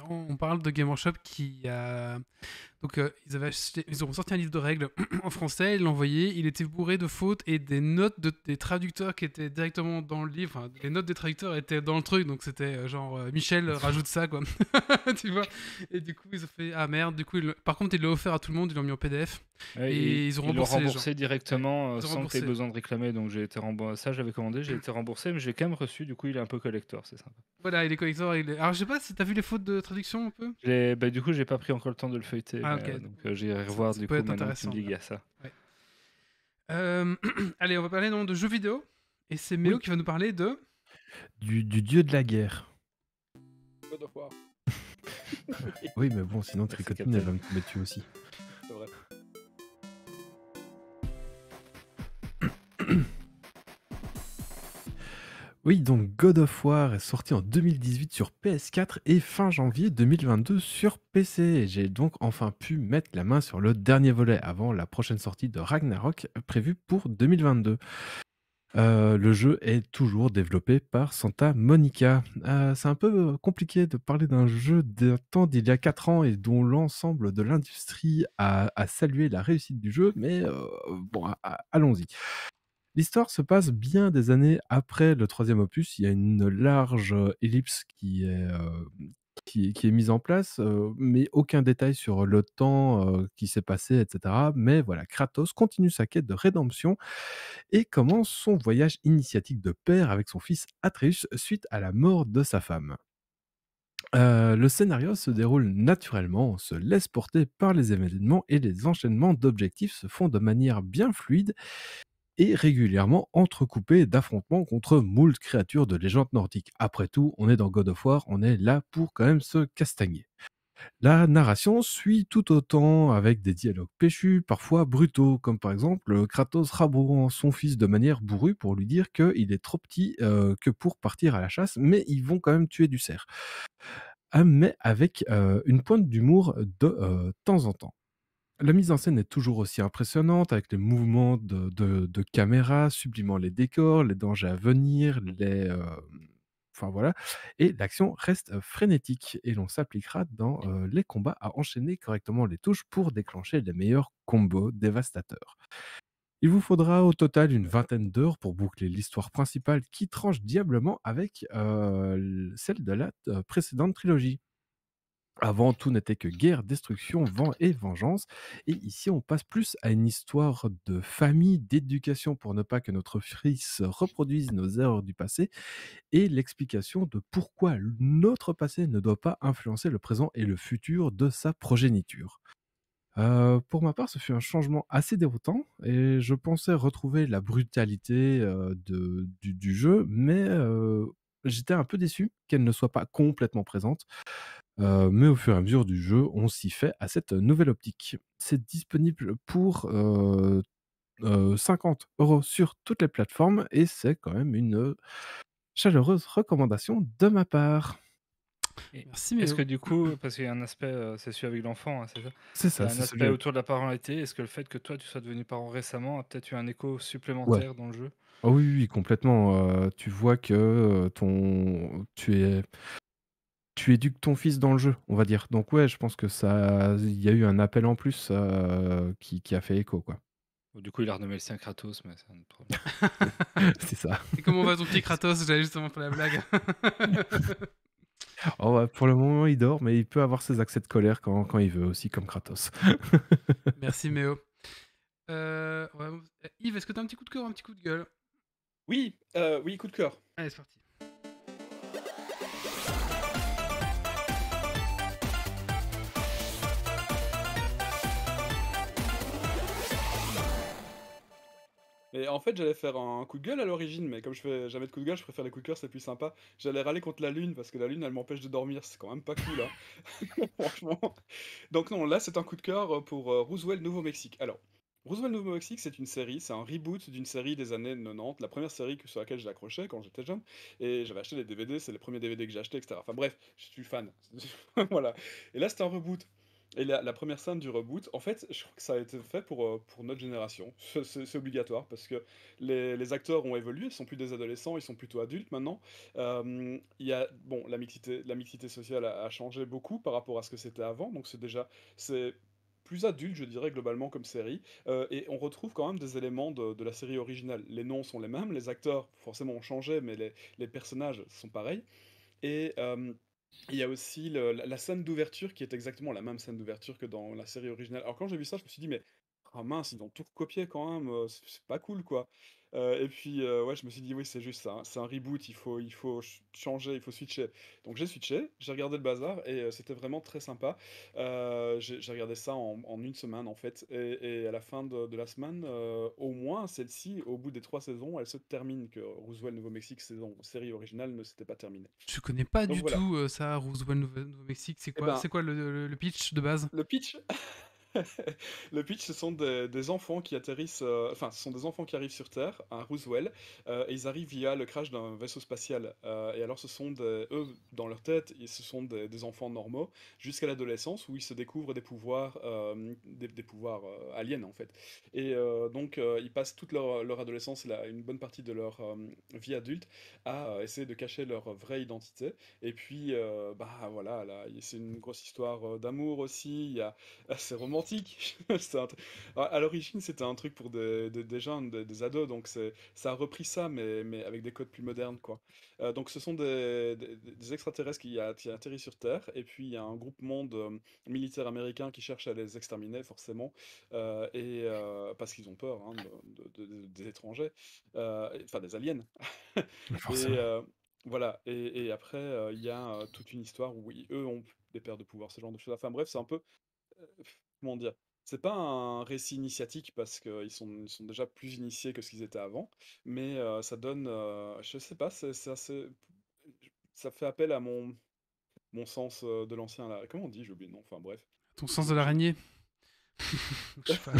On parle de Game Workshop qui a. Donc, ils ont sorti un livre de règles en français, ils l'ont envoyé, il était bourré de fautes et des notes des traducteurs qui étaient directement dans le livre. Enfin, les notes des traducteurs étaient dans le truc, donc c'était genre Michel rajoute ça, quoi. Tu vois. Et du coup, ils ont fait ah merde, du coup, par contre, ils l'ont offert à tout le monde, ils l'ont mis en PDF. Et ils ont remboursé les gens. Directement Ils ont sans que tu remboursé. aies besoin de réclamer. Donc j'ai été remboursé. Ça, j'avais commandé, j'ai été remboursé, mais j'ai quand même reçu. Du coup, il est un peu collector, c'est sympa. Voilà, il est collector. Alors, je sais pas si t'as vu les fautes de traduction un peu. Du coup, j'ai pas pris encore le temps de le feuilleter. Ah, mais, ok. donc j'irai revoir Ça du peut coup être maintenant que tu intéressant, me dis qu'il y a ça. Ouais. Allez, on va parler donc de jeux vidéo. Et c'est Méo Oui, qui va nous parler de... du dieu de la guerre. God of War. Oui, mais bon, sinon Merci, Tricotine, elle Captain. va me tomber dessus aussi. C'est vrai. Oui, donc God of War est sorti en 2018 sur PS4 et fin janvier 2022 sur PC. Et j'ai donc enfin pu mettre la main sur le dernier volet avant la prochaine sortie de Ragnarok prévue pour 2022. Le jeu est toujours développé par Santa Monica. C'est un peu compliqué de parler d'un jeu datant d'il y a 4 ans et dont l'ensemble de l'industrie a salué la réussite du jeu, mais bon, allons-y. L'histoire se passe bien des années après le troisième opus. Il y a une large ellipse qui est mise en place, mais aucun détail sur le temps qui s'est passé, etc. Mais voilà, Kratos continue sa quête de rédemption et commence son voyage initiatique de père avec son fils Atreus suite à la mort de sa femme. Le scénario se déroule naturellement, on se laisse porter par les événements et les enchaînements d'objectifs se font de manière bien fluide et régulièrement entrecoupé d'affrontements contre moult créatures de légende nordique. Après tout, on est dans God of War, on est là pour quand même se castagner. La narration suit tout autant avec des dialogues péchus, parfois brutaux, comme par exemple Kratos rabourant son fils de manière bourrue pour lui dire qu'il est trop petit que pour partir à la chasse, mais ils vont quand même tuer du cerf. Mais avec une pointe d'humour de temps en temps. La mise en scène est toujours aussi impressionnante avec les mouvements de caméra, sublimant les décors, les dangers à venir, enfin voilà. Et l'action reste frénétique et l'on s'appliquera dans les combats à enchaîner correctement les touches pour déclencher les meilleurs combos dévastateurs. Il vous faudra au total une vingtaine d'heures pour boucler l'histoire principale qui tranche diablement avec celle de la précédente trilogie. Avant, tout n'était que guerre, destruction, vent et vengeance. Et ici, on passe plus à une histoire de famille, d'éducation pour ne pas que notre fils reproduise nos erreurs du passé et l'explication de pourquoi notre passé ne doit pas influencer le présent et le futur de sa progéniture. Pour ma part, ce fut un changement assez déroutant et je pensais retrouver la brutalité du jeu, mais j'étais un peu déçu qu'elle ne soit pas complètement présente. Mais au fur et à mesure du jeu, on s'y fait à cette nouvelle optique. C'est disponible pour 50 € sur toutes les plateformes et c'est quand même une chaleureuse recommandation de ma part. Et Merci est-ce que Méo. du coup, parce qu'il y a un aspect, c'est celui avec l'enfant, hein, c'est ça? C'est Il y ça, a un c'est celui aspect avec. autour de la parentalité. Est-ce que le fait que toi, tu sois devenu parent récemment a peut-être eu un écho Ouais. supplémentaire dans le jeu? Ah oui, oui, complètement. Tu vois que tu éduques ton fils dans le jeu, on va dire. Donc ouais, je pense que il y a eu un appel en plus qui a fait écho, quoi. Bon, du coup, il a renommé le sien Kratos, mais c'est un autre problème. C'est ça. Et comment va ton petit Kratos? J'allais justement faire la blague. Oh, ouais, pour le moment, il dort, mais il peut avoir ses accès de colère quand il veut aussi, comme Kratos. Merci Méo. Yves, est-ce que t'as un petit coup de cœur ou un petit coup de gueule? Oui, oui, coup de cœur. Allez, c'est parti. Et en fait, j'allais faire un coup de gueule à l'origine, mais comme je fais jamais de coup de gueule, je préfère les coups de cœur, c'est plus sympa. J'allais râler contre la lune, parce que la lune, elle m'empêche de dormir, c'est quand même pas cool, hein. Franchement. Donc non, là, c'est un coup de cœur pour Roswell Nouveau-Mexique. Alors, Roswell Nouveau-Mexique, c'est une série, c'est un reboot d'une série des années 90, la première série sur laquelle j'ai accroché quand j'étais jeune, et j'avais acheté les DVD, c'est les premiers DVD que j'ai achetés, etc. Enfin bref, je suis fan. Voilà. Et là, c'est un reboot. Et la première scène du reboot, en fait, je crois que ça a été fait pour notre génération. C'est obligatoire parce que les acteurs ont évolué, ils sont plus des adolescents, ils sont plutôt adultes maintenant. Il y a, bon, la mixité sociale a changé beaucoup par rapport à ce que c'était avant, donc c'est plus adulte, je dirais, globalement comme série. Et on retrouve quand même des éléments de la série originale. Les noms sont les mêmes, les acteurs forcément ont changé, mais les personnages sont pareils. Et il y a aussi la scène d'ouverture qui est exactement la même scène d'ouverture que dans la série originale. Alors quand j'ai vu ça, je me suis dit, mais ah mince, ils ont tout recopié quand même, c'est pas cool quoi. Et puis, ouais, je me suis dit: «Oui, c'est juste ça, hein, c'est un reboot, il faut changer, il faut switcher». Donc j'ai switché, j'ai regardé le bazar et c'était vraiment très sympa. J'ai regardé ça en 1 semaine, en fait et à la fin de la semaine, au moins celle-ci, au bout des 3 saisons, elle se termine, que Roswell Nouveau-Mexique série originale ne s'était pas terminée. Je connais pas Donc du voilà. tout ça, Roswell, Nouveau-Mexique. Et ben, C'est quoi le pitch de base? le pitch le pitch, ce sont des enfants qui atterrissent, enfin, ce sont des enfants qui arrivent sur Terre, à Roswell, et ils arrivent via le crash d'un vaisseau spatial. Et alors, eux, dans leur tête, ce sont des enfants normaux, jusqu'à l'adolescence, où ils se découvrent des pouvoirs, des pouvoirs aliens, en fait. Et donc, ils passent toute leur adolescence et une bonne partie de leur vie adulte à essayer de cacher leur vraie identité. Et puis, bah voilà, là, c'est une grosse histoire d'amour aussi. C'est romantique. À l'origine, c'était un truc pour des jeunes, des ados, donc ça a repris ça, mais avec des codes plus modernes, quoi. Donc ce sont des extraterrestres qui atterrissent sur Terre, et puis il y a un groupement de militaires américains qui cherchent à les exterminer, forcément, parce qu'ils ont peur, hein, des étrangers, enfin des aliens. Et Forcément. voilà, et après, il y a toute une histoire où eux ont des paires de pouvoirs, ce genre de choses. Enfin bref, c'est un peu comment dire? C'est pas un récit initiatique parce qu'ils sont déjà plus initiés que ce qu'ils étaient avant, mais ça donne, je sais pas, c'est assez ça fait appel à mon sens, de l'ancien là. Comment on dit? J'ai oublié le nom, enfin bref. Ton sens Je de je l'araignée? Je sais pas.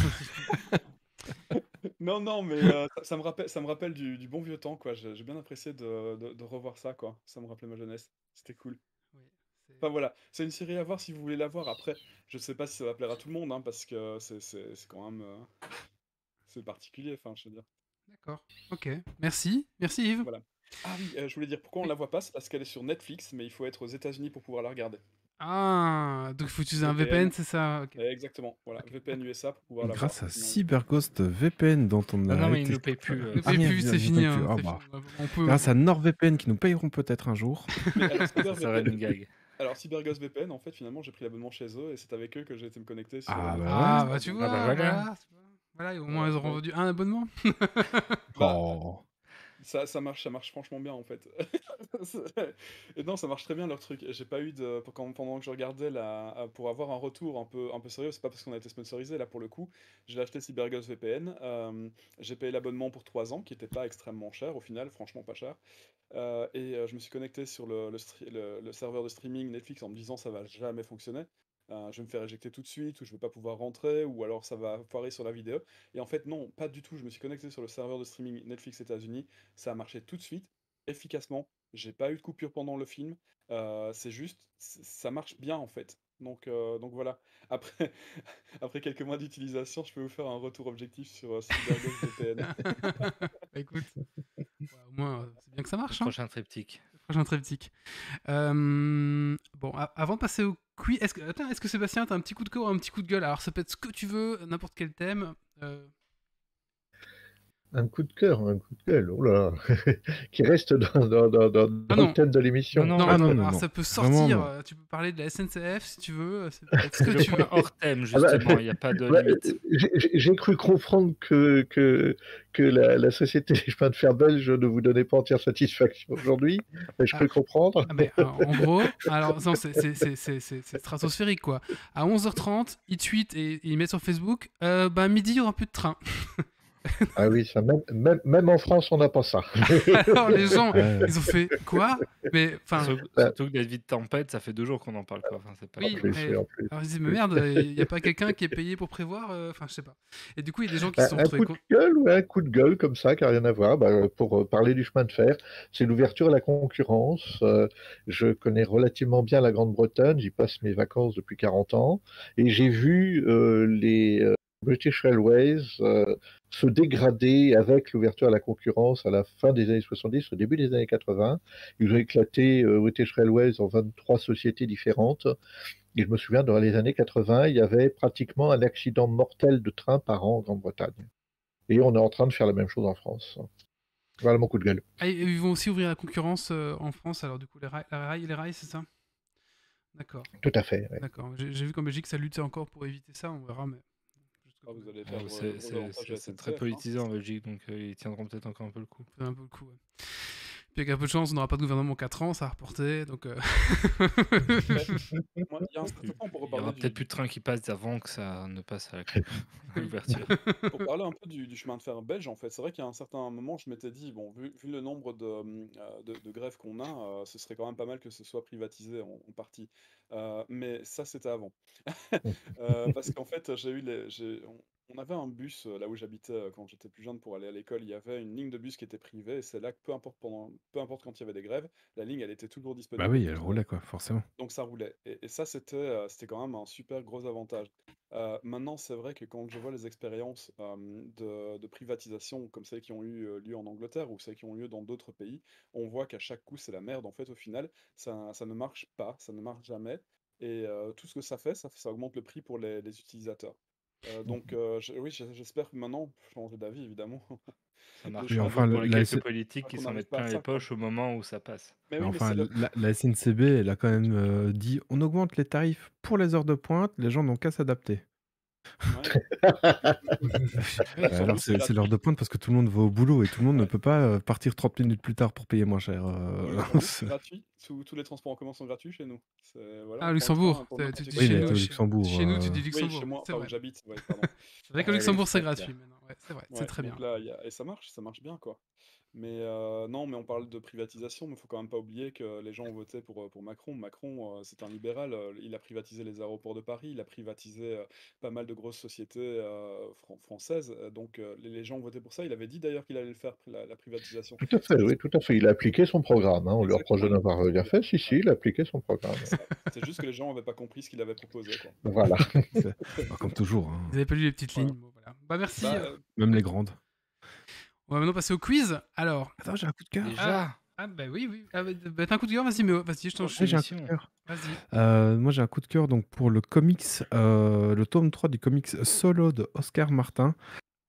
non, non, mais ça me rappelle du bon vieux temps, quoi. J'ai bien apprécié de revoir ça, quoi. Ça me rappelait ma jeunesse. C'était cool. Oui, c'est- Enfin voilà, c'est une série à voir si vous voulez la voir. Après, je sais pas si ça va plaire à tout le monde, hein, parce que c'est quand même, c'est particulier, enfin, je veux dire. D'accord. Ok. Merci. Merci Yves. Voilà. Ah oui, je voulais dire pourquoi on Oui. la voit pas, c'est parce qu'elle est sur Netflix, mais il faut être aux États-Unis pour pouvoir la regarder. Ah, donc il faut utiliser un VPN, VPN, c'est ça? Ok. exactement, voilà, Ok, VPN d'accord. USA pour pouvoir la voir. Grâce à Sinon, CyberGhost VPN dont on Ah a non, mais il été... nous paye plus. Ne Ah, paye rien, plus, c'est ils fini. payent plus. Hein, Ah c'est bah. fini. On peut. Grâce à NordVPN qui nous payeront peut-être un jour. mais alors Ça serait CyberVPN, une gag. alors CyberGhost VPN, en fait, finalement, j'ai pris l'abonnement chez eux et c'est avec eux que j'ai été me connecter sur Ah bah Netflix, ouais. Ah, quoi. bah tu Donc, vois, Ah bah voilà. voilà. Voilà, au moins voilà, ils auront donc, vendu un abonnement. bah, Oh. ça marche franchement bien en fait. Et non, ça marche très bien leur truc. J'ai pas eu pendant que je regardais pour avoir un retour un peu sérieux, c'est pas parce qu'on a été sponsorisé là pour le coup. J'ai acheté CyberGhost VPN. J'ai payé l'abonnement pour 3 ans, qui était pas extrêmement cher au final, franchement pas cher. Et je me suis connecté sur le serveur de streaming Netflix en me disant ça va jamais fonctionner. Je vais me faire éjecter tout de suite, ou je vais pas pouvoir rentrer, ou alors ça va foirer sur la vidéo. Et en fait, non, pas du tout. Je me suis connecté sur le serveur de streaming Netflix États-Unis. Ça a marché tout de suite, efficacement. J'ai pas eu de coupure pendant le film. C'est juste, ça marche bien en fait. Donc voilà. Après, après quelques mois d'utilisation, je peux vous faire un retour objectif sur CyberGhost VPN. Bah, écoute, au moins c'est bien que ça Le marche. Hein. prochain triptyque. Prochain triptyque. Bon, avant de passer au quiz, est-ce que Sébastien, t'as un petit coup de cœur ou un petit coup de gueule? Alors ça peut être ce que tu veux, n'importe quel thème. Un coup de cœur, un coup de gueule, oh là là, qui reste dans non. le thème de l'émission. Non, Non, Ah non, alors non. ça peut Vraiment, sortir. non. Tu peux parler de la SNCF si tu veux. C'est peut-être ce C'est que le tu veux. point hors thème, Ah bah, justement. Il n'y a pas de ouais, limite. j'ai cru comprendre que la société des chemins de fer belge ne vous donnait pas entière satisfaction aujourd'hui. Je Ah, peux comprendre. ah ben, en gros, alors non, c'est stratosphérique quoi. À 11h30, ils tweetent et ils mettent sur Facebook. Bah midi, il y aura plus de train. Ah oui, ça, même en France, on n'a pas ça. Alors les gens, Ouais. ils ont fait quoi? Mais enfin, Surtout que des vies de tempête, ça fait 2 jours qu'on en parle, quoi. Enfin, c'est pas oui, En plus, mais en plus. alors ils disent mais merde, il n'y a pas quelqu'un qui est payé pour prévoir. Enfin, je sais pas. Et du coup, il y a des gens qui se sont Un retrouvés. coup de gueule ou un coup de gueule comme ça, qui n'a rien à voir, pour parler du chemin de fer, c'est l'ouverture à la concurrence. Je connais relativement bien la Grande-Bretagne, j'y passe mes vacances depuis 40 ans, et j'ai vu les British Railways se dégrader avec l'ouverture à la concurrence à la fin des années 70, au début des années 80. Ils ont éclaté British Railways en 23 sociétés différentes. Et je me souviens, dans les années 80, il y avait pratiquement un accident mortel de train par an en Grande-Bretagne. Et on est en train de faire la même chose en France. Voilà mon coup de gueule. Ah, ils vont aussi ouvrir la concurrence en France. Alors du coup, les rails, c'est ça? D'accord. Tout à fait. Ouais. D'accord. J'ai vu qu'en Belgique, ça luttait encore pour éviter ça. On verra, mais Ah, vous allez Ouais, perdre gros avantages à c'est très SNCF, hein. politisé en Belgique, donc ils tiendront peut-être encore un peu le coup. Ça fait un peu le coup, ouais. Puis avec un peu de chance, on n'aura pas de gouvernement en 4 ans, ça a reporté, donc... Mais moi, il y a un certain temps pour Il y reparler aura peut-être plus de trains qui passent avant que ça ne passe à Oui. l'ouverture. pour parler un peu du chemin de fer belge, en fait, c'est vrai qu'à un certain moment, je m'étais dit, bon, vu le nombre de grèves qu'on a, ce serait quand même pas mal que ce soit privatisé en partie. Mais ça, c'était avant. Parce qu'en fait, on avait un bus là où j'habitais quand j'étais plus jeune pour aller à l'école. Il y avait une ligne de bus qui était privée et c'est là que peu importe quand il y avait des grèves, la ligne elle était toujours Bah disponible oui, et elle donc, roulait, quoi, forcément. donc ça roulait. Et ça, c'était quand même un super gros avantage. Maintenant, c'est vrai que quand je vois les expériences de privatisation comme celles qui ont eu lieu en Angleterre ou celles qui ont lieu dans d'autres pays, on voit qu'à chaque coup, c'est la merde. En fait, au final, ça ne marche pas, ça ne marche jamais. Et tout ce que ça augmente le prix pour les utilisateurs. Donc, oui, j'espère que maintenant, changer d'avis, évidemment. Ça Le marche Oui, chemin surtout enfin, de pour les la, quelques S- politiques qui qu'on s'en n'arrive mettent pas à plein les ça, quoi. poches au moment où ça passe. Mais mais oui, mais enfin, c'est le... la SNCB, elle a quand même dit on augmente les tarifs pour les heures de pointe, les gens n'ont qu'à s'adapter. Ouais. Oui, Sans Alors, nous, c'est c'est l'heure gratuit. de pointe parce que tout le monde va au boulot et tout le monde ne Ouais. peut pas partir 30 minutes plus tard pour payer moins cher. Pour nous, c'est gratuit. Tous les transports en commun sont gratuits chez nous. Voilà, Ah, on prend le train Luxembourg, pour tu n'importe dis Oui, quelle chez il a heure. été nous. au Chez, Luxembourg. chez nous, tu dis Oui, chez Luxembourg, moi, c'est enfin où vrai. j'habite, ouais, pardon. C'est vrai qu'au oui, Luxembourg, c'est expat, gratuit maintenant. Ouais, c'est vrai, c'est Ouais, très bien. donc là, et ça marche bien, quoi. Mais non, mais on parle de privatisation, mais il faut quand même pas oublier que les gens ont voté pour Macron. Macron, c'est un libéral. Il a privatisé les aéroports de Paris, il a privatisé pas mal de grosses sociétés françaises. Donc les gens ont voté pour ça. Il avait dit d'ailleurs qu'il allait le faire, la privatisation. Tout à C'est fait, juste, oui, tout à fait. Il a appliqué son programme. Hein. On lui reproche de exactement, n'avoir rien il a- fait. Si, si, ouais, il a appliqué son programme. c'est ça. C'est juste que les gens n'avaient pas compris ce qu'il avait proposé, quoi. Voilà. Bah, comme toujours, hein. Vous avez pas lu les petites Voilà. lignes. Bon, voilà. Bah, merci. Bah, Même les grandes. On va maintenant passer au quiz. Alors. Attends, j'ai un coup de cœur. Déjà, Bah oui, oui. Bah, t'as un coup de cœur, vas-y, Méo. Vas-y, je t'en Grosse Oui, j'ai un chie. coup de émission. cœur. Vas-y. Moi, j'ai un coup de cœur donc pour le comics, le tome 3 du comics Solo de Oscar Martin.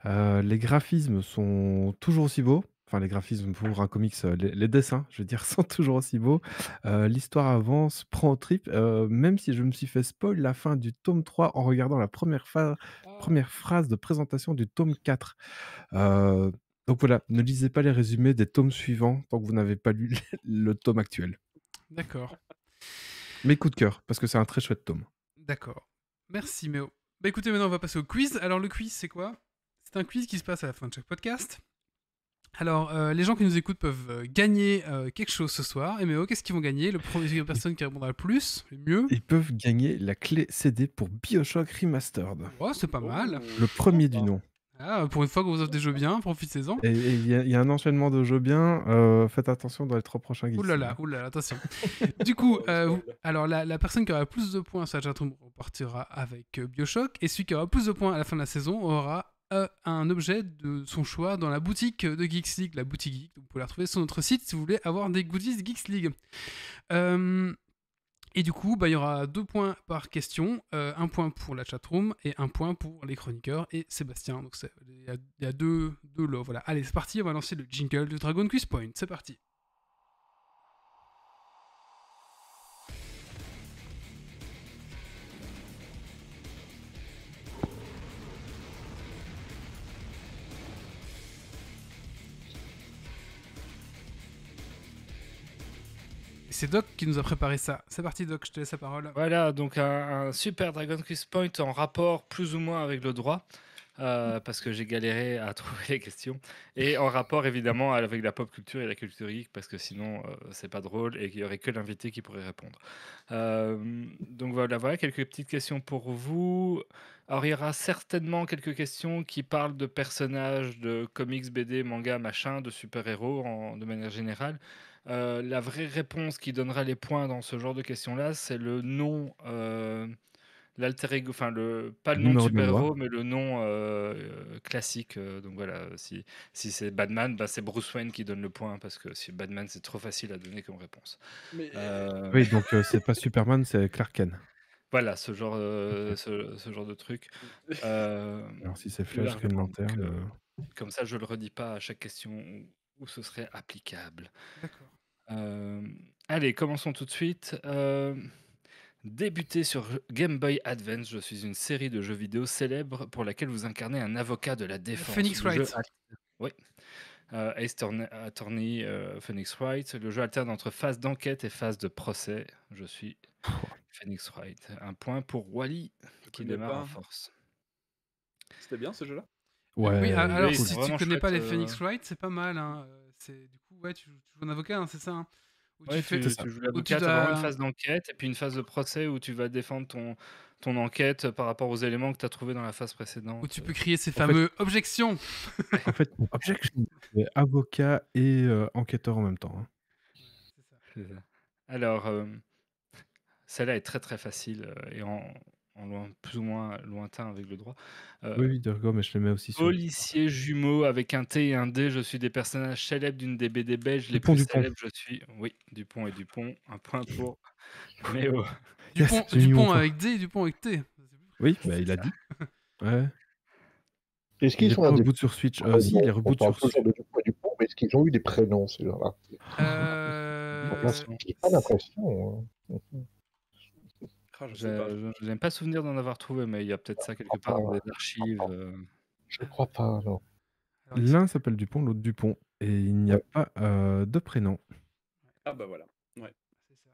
Les graphismes sont toujours aussi beaux. Enfin, les graphismes pour un comics, les dessins, je veux dire, sont toujours aussi beaux. L'histoire avance, prend au trip, même si je me suis fait spoil la fin du tome 3 en regardant la première ah, phrase de présentation du tome 4. Heu, donc voilà, ne lisez pas les résumés des tomes suivants tant que vous n'avez pas lu le tome actuel. D'accord. Mais coup de cœur, parce que c'est un très chouette tome. D'accord. Merci, Méo. Bah écoutez, maintenant on va passer au quiz. Alors le quiz, c'est quoi? C'est un quiz qui se passe à la fin de chaque podcast. Alors, les gens qui nous écoutent peuvent gagner quelque chose ce soir. Et Méo, qu'est-ce qu'ils vont gagner? Le premier personne qui répondra le plus, le mieux. Ils peuvent gagner la clé CD pour BioShock Remastered. Oh, c'est pas mal. oh, Le premier du sympa. nom. Ah, pour une fois qu'on vous offre des jeux bien, profitez-en. Et il y a un enchaînement de jeux bien. Faites attention dans les 3 prochains Geeks League. Ouh là là, attention. Du coup, Oh, le spoil. alors la personne qui aura plus de points sur la chatroom repartira avec Bioshock, et celui qui aura plus de points à la fin de la saison aura un objet de son choix dans la boutique de Geeks League, la boutique Geek. Vous pouvez la retrouver sur notre site si vous voulez avoir des goodies Geeks League. Et du coup, bah, il y aura 2 points par question, 1 point pour la chatroom et 1 point pour les chroniqueurs et Sébastien. Donc il y a deux lots. Voilà. Allez, c'est parti, on va lancer le jingle de Dragon Quiz Point. C'est parti. Et c'est Doc qui nous a préparé ça. C'est parti, Doc, je te laisse la parole. Voilà, donc un super Dragon Quest Point en rapport plus ou moins avec le droit, parce que j'ai galéré à trouver les questions, et en rapport évidemment avec la pop culture et la culture geek, parce que sinon c'est pas drôle et qu'il y aurait que l'invité qui pourrait répondre. Donc voilà quelques petites questions pour vous. Alors il y aura certainement quelques questions qui parlent de personnages de comics, BD, manga, machin, de super-héros de manière générale. La vraie réponse qui donnera les points dans ce genre de questions-là, c'est le nom, l'alter ego, enfin pas Le le nom de numéro de mémoire. super-héros, mais le nom classique. Donc voilà, si c'est Batman, bah, c'est Bruce Wayne qui donne le point, parce que si Batman, c'est trop facile à donner comme réponse. Mais Oui, donc c'est pas Superman, c'est Clark Kent. Voilà, ce genre de truc. Alors si c'est La Flash, Green Lantern. Comme ça, je le redis pas à chaque question où ce serait applicable. D'accord. Allez, commençons tout de suite. Débuté sur Game Boy Advance, je suis une série de jeux vidéo célèbre pour laquelle vous incarnez un avocat de la défense. Phoenix Le jeu Wright. Oui. Ace Attorney, Phoenix Wright. Le jeu alterne entre phase d'enquête et phase de procès. Je suis Phoenix Wright. Un point pour Wally Je qui connais démarre en pas. force. C'était bien ce jeu-là? Ouais, Oui, il est alors Oui, cool. c'est si tu vraiment connais pas les chouette. Phoenix Wright, c'est pas mal. Hein. C'est du coup, ouais, tu joues un avocat, hein, c'est ça. Hein. Où Ouais, tu fais, C'est ça. tu joues où tu l'avocat, t'as vraiment une dois, phase d'enquête et puis une phase de procès où tu vas défendre ton enquête par rapport aux éléments que tu as trouvés dans la phase où précédente. tu peux crier ces En fait, fameux objections. en fait, Objection, c'est avocat et enquêteur en même temps. Hein. C'est ça. C'est ça. Alors, celle-là est très très facile et plus ou moins lointain avec le droit. Oui, oui, d'accord, mais je les mets aussi sur. Policier jumeau avec un T et un D, je suis des personnages célèbres d'une des BD belges les Dupont, plus Dupont. célèbres, je suis. Oui, Dupont et Dupont, un point pour Méo. Yes, Dupont, j'ai mis mon Dupont point. avec D et Dupont avec T. Oui, C'est il a ça. dit. Ouais. Est-ce Il qu'ils est ont pas un des reboot sur Switch. prénoms? Si, il est On reboot parle sur toujours Switch. du pont, mais est-ce qu'ils ont eu des prénoms, ces gens-là? Attention. J'ai pas l'impression. Hein. Ah, je sais pas. Je n'ai pas souvenir d'en avoir trouvé, mais il y a peut-être ça quelque part dans des archives. Je crois pas, non. Alors, ils sont- L'un s'appelle Dupont, l'autre Dupont. Et il n'y a Ouais. pas de prénom. Ah bah voilà. Ouais, c'est ça.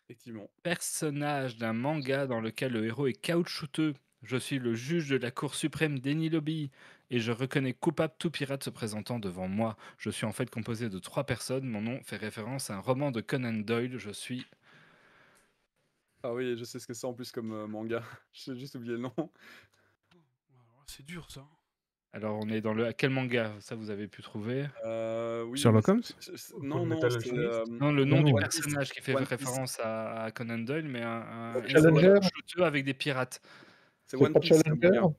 effectivement. Personnage d'un manga dans lequel le héros est caoutchouteux. Je suis le juge de la Cour suprême d'Eni Lobby et je reconnais coupable tout pirate se présentant devant moi. Je suis en fait composé de 3 personnes. Mon nom fait référence à un roman de Conan Doyle. Je suis. Ah oui, je sais ce que c'est en plus comme manga. J'ai juste oublié le nom. Alors, c'est dur ça. Alors, on est dans le. Quel manga ça vous avez pu trouver? Oui, Sherlock mais Holmes? non, Full non, Metal c'est Alchemist? Non, le nom Non, du non. One Piece. personnage qui fait One Piece. référence à Conan Doyle, mais un héros Challenger? caoutchouteux avec des pirates. C'est C'est One pas Piece, le Challenger? manga.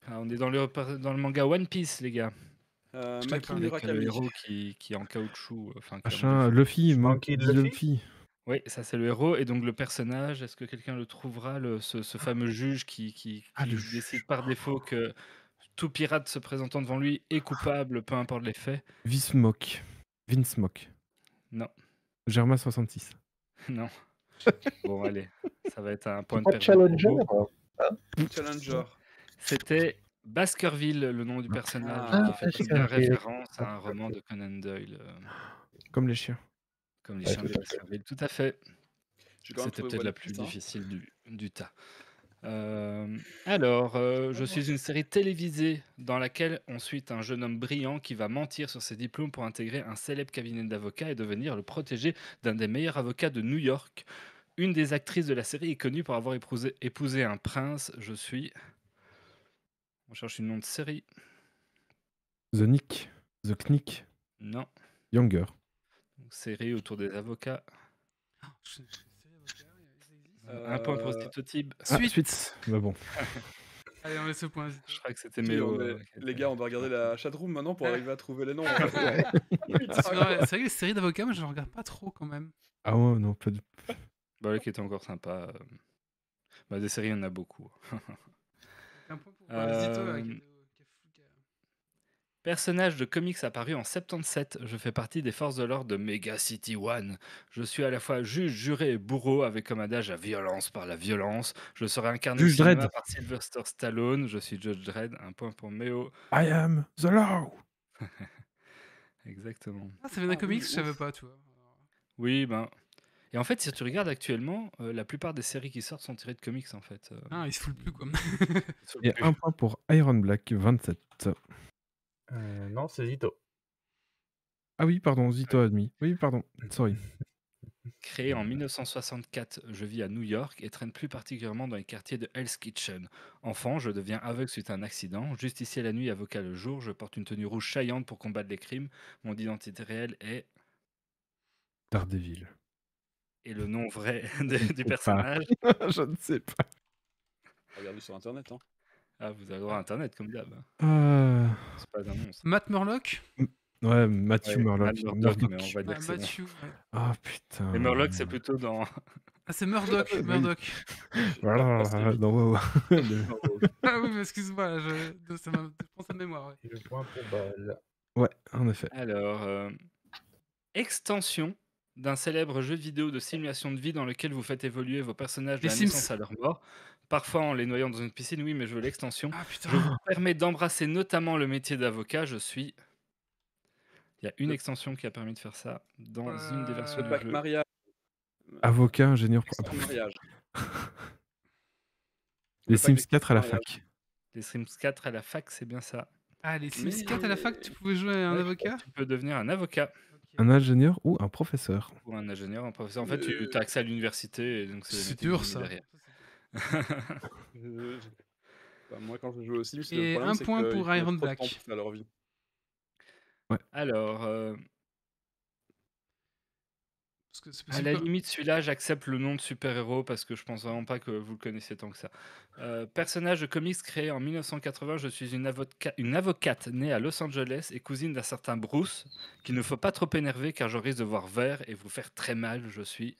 Ah, on est dans le manga One Piece, les gars. Je savais Maki pas. no Avec le Murakami. héros qui est en caoutchouc, enfin qui est en Machin, Luffy, Monkey Monkey D. Luffy? Luffy. Oui, ça c'est le héros. Et donc le personnage, est-ce que quelqu'un le trouvera, ce fameux juge qui Ah, le décide juge. par défaut que tout pirate se présentant devant lui est coupable, peu importe les faits? Vinsmoke. Vinsmoke. Non, Germa 66. non. Bon, allez, ça va être un point C'est de pas perdu Challenger? pour vous. Challenger. C'était Baskerville, le nom du personnage, Ah, qui fait bien Baskerville. référence à un roman de Conan Doyle, Comme les chiens. comme les Ouais, chiens de tout à fait. Baskerville. Tout à fait. J'ai quand même C'était trouvé peut-être One la plus Piece, hein. difficile du tas. Alors, je suis une série télévisée dans laquelle on suit un jeune homme brillant qui va mentir sur ses diplômes pour intégrer un célèbre cabinet d'avocats et devenir le protégé d'un des meilleurs avocats de New York. Une des actrices de la série est connue pour avoir épousé un prince. Je suis. On cherche une nom de série. The Nick. The Knick. Non. Younger. Donc, série autour des avocats. C'est une série avocat, ça existe. Un point pour Zitotib. Ah, Suite. suite. Bah bon. Allez, on laisse ce point. Je crois que c'était Oui, Méo. les gars, on va regarder la chatroom maintenant pour arriver à trouver les noms. Putain, C'est vrai que les séries d'avocats, moi je ne regarde pas trop quand même. Ah ouais, non, pas du. Bah, qui était encore sympa. Bah, des séries, il y en a beaucoup. Un point pour Zito là, qui a- Personnage de comics apparu en 77, je fais partie des forces de l'ordre de Mega City One. Je suis à la fois juge, juré et bourreau avec comme adage la violence par la violence. Je serai incarné au Judge cinéma Dredd. par Sylvester Stallone. Je suis Judge Dredd, un point pour Méo. I am the law. Exactement. Ah, ça vient d'un Ah comics, oui, je savais ouf. pas, tu vois. Oui, ben. Et en fait, si tu regardes actuellement, la plupart des séries qui sortent sont tirées de comics en fait. Ah, il se fout plus quoi. Et un point pour Iron Black 27. Non, c'est Zito. Ah oui, pardon, Zito a admis. Oui, pardon, sorry. Créé en 1964, je vis à New York et traîne plus particulièrement dans les quartiers de Hell's Kitchen. Enfant, je deviens aveugle suite à un accident. Justicier la nuit, avocat le jour. Je porte une tenue rouge saillante pour combattre les crimes. Mon identité réelle est... Daredevil. Et le nom vrai Je ne du sais personnage. Je ne sais pas. Regardez sur internet. Hein. Ah, vous avez droit à Internet comme d'hab. C'est pas d'annonce. Matt Murlock. Ouais, Matthew Ouais, Murlock. Matt Murdock, mais on Murdock. va dire que c'est bon. Matthew. Ouais. Ah putain. Et Murloc, c'est plutôt dans... Ah, c'est Murdoch. Oui. Murdoch. Voilà, Passe vite. non, ouais, ouais. Ah oui, mais excuse-moi, je pense à mémoire. Ouais. Et le point pour Ball. Ouais, en effet. Alors, extension d'un célèbre jeu vidéo de simulation de vie dans lequel vous faites évoluer vos personnages de Les la Sims. naissance à leur mort, parfois en les noyant dans une piscine, oui, mais je veux l'extension. Ah putain. Je vous permets d'embrasser notamment le métier d'avocat, je suis... Il y a une Le- extension qui a permis de faire ça dans Oh une des là versions Le du là. pack jeu. mariage. Avocat, ingénieur. Extra mariage. Les Le pack Sims 4 à la mariage. fac. Les Sims 4 à la fac, c'est bien ça. Ah, les Sims Mais- 4 à la fac, tu pouvais jouer à un Ouais, avocat? Tu peux devenir un avocat Un ingénieur ou un professeur. ou un ingénieur, un professeur. En fait, tu Euh, as accès à l'université, et donc c'est des C'est métiers dur guillemets ça. derrière. Bah, moi, quand je joue aux Sims, le Et problème, un c'est point qu'ils pour prenaient Iron trop de temps Black. pour faire leur vie. Alors, Parce que c'est à possible la pas. limite, celui-là, j'accepte le nom de super-héros parce que je pense vraiment pas que vous le connaissez tant que ça. Personnage de comics créé en 1980, je suis une avocate née à Los Angeles et cousine d'un certain Bruce, qu'il ne faut pas trop énerver car je risque de voir vert et vous faire très mal. Je suis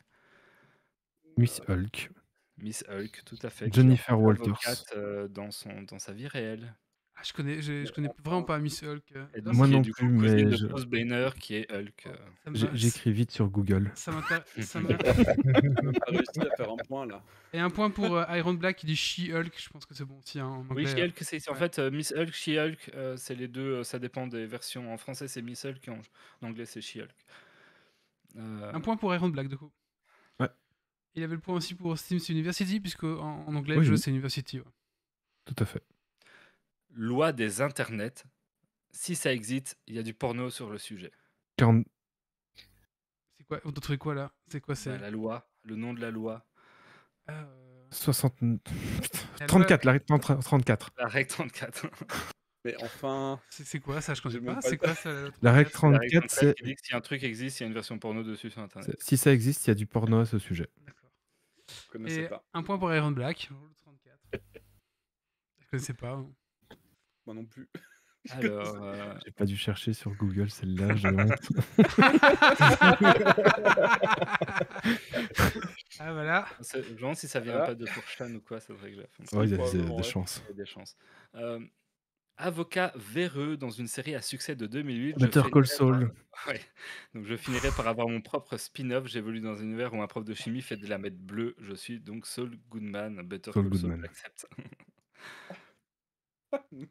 Miss Hulk. Miss Hulk, tout à fait. Jennifer qui est Walters. avocate dans sa vie réelle. Ah, je connais vraiment pas Miss Hulk. Et Là, donc, Moi qui est non du coup plus, cousine mais de je- Bruce Banner qui est Hulk. ça J'ai m'a- j'écris vite sur Google. ça m'intéresse. J'ai même pas réussi à faire un point là. Et un point pour Iron Black qui dit She-Hulk, je pense que c'est bon aussi hein, en Oui, anglais. She-Hulk, c'est en ouais. fait Miss Hulk, She-Hulk, c'est les deux, ça dépend des versions. En français, c'est Miss Hulk et en anglais, c'est She-Hulk. Un point pour Iron Black, du coup. Ouais. Il avait le point aussi pour Steam University, puisque en anglais, Oui, le jeu, oui. c'est University. Ouais. Tout à fait. Loi des internets. Si ça existe, il y a du porno sur le sujet. 40... C'est quoi? On t'a trouvé quoi là? C'est quoi? C'est Bah, la loi, le nom de la loi. Ah, 60... La 34, la règle 34. La règle 34. Mais enfin, c'est quoi ça? Je connais J'ai même pas. pas C'est le- quoi ça? La règle C'est la règle 34, 34 c'est... qui dit que si un truc existe, il y a une version porno dessus sur Internet. Si ça existe, il y a du porno à ce sujet. D'accord. je connaissais Et pas. un point pour Iron Black. Le 34. Je connaissais pas. hein. Moi non plus. Alors, J'ai pas dû chercher sur Google celle-là, j'ai honte. Ah voilà. je me demande si ça vient Voilà. pas de Tourchan ou quoi, ça devrait que je la fasse. Ouais, il y a Probablement, des ouais. chances. Il y a des chances. Avocat véreux dans une série à succès de 2008. Better Call Saul. Ouais. Donc je finirai par avoir mon propre spin-off. J'évolue dans un univers où un prof de chimie fait de la mètre bleue. Je suis donc Saul Goodman. Better Saul Call Saul, Goodman. j'accepte. Mais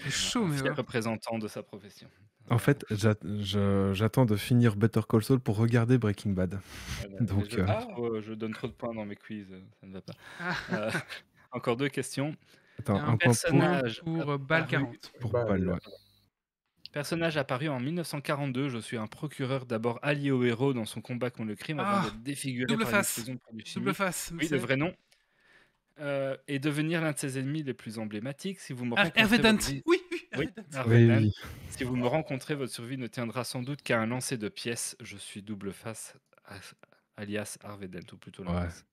C'est chaud, mais Fier ouais. représentant de sa profession. En fait, j'attends de finir Better Call Saul pour regarder Breaking Bad. Voilà. Donc, Mais je donne trop de points dans mes quiz, ça ne va pas. Ah, Encore deux questions. Attends, un un point personnage pour Bal apparu- 40. pour Bah, Bal, ouais. Personnage apparu en 1942, je suis un procureur d'abord allié au héros dans son combat contre le crime avant Ah, d'être défiguré double par une face. explosion de produits Double chimiques. face. Oui, le vrai nom. Et devenir l'un de ses ennemis les plus emblématiques. Si vous me rencontrez, Hervé Dant. votre vie- Oui, Oui, Hervé Dant. Harvey Oui, Dent. oui. Si vous me rencontrez, votre survie ne tiendra sans doute qu'à un lancer de pièces. Je suis double face, alias Harvey Dent, ou plutôt l'inverse.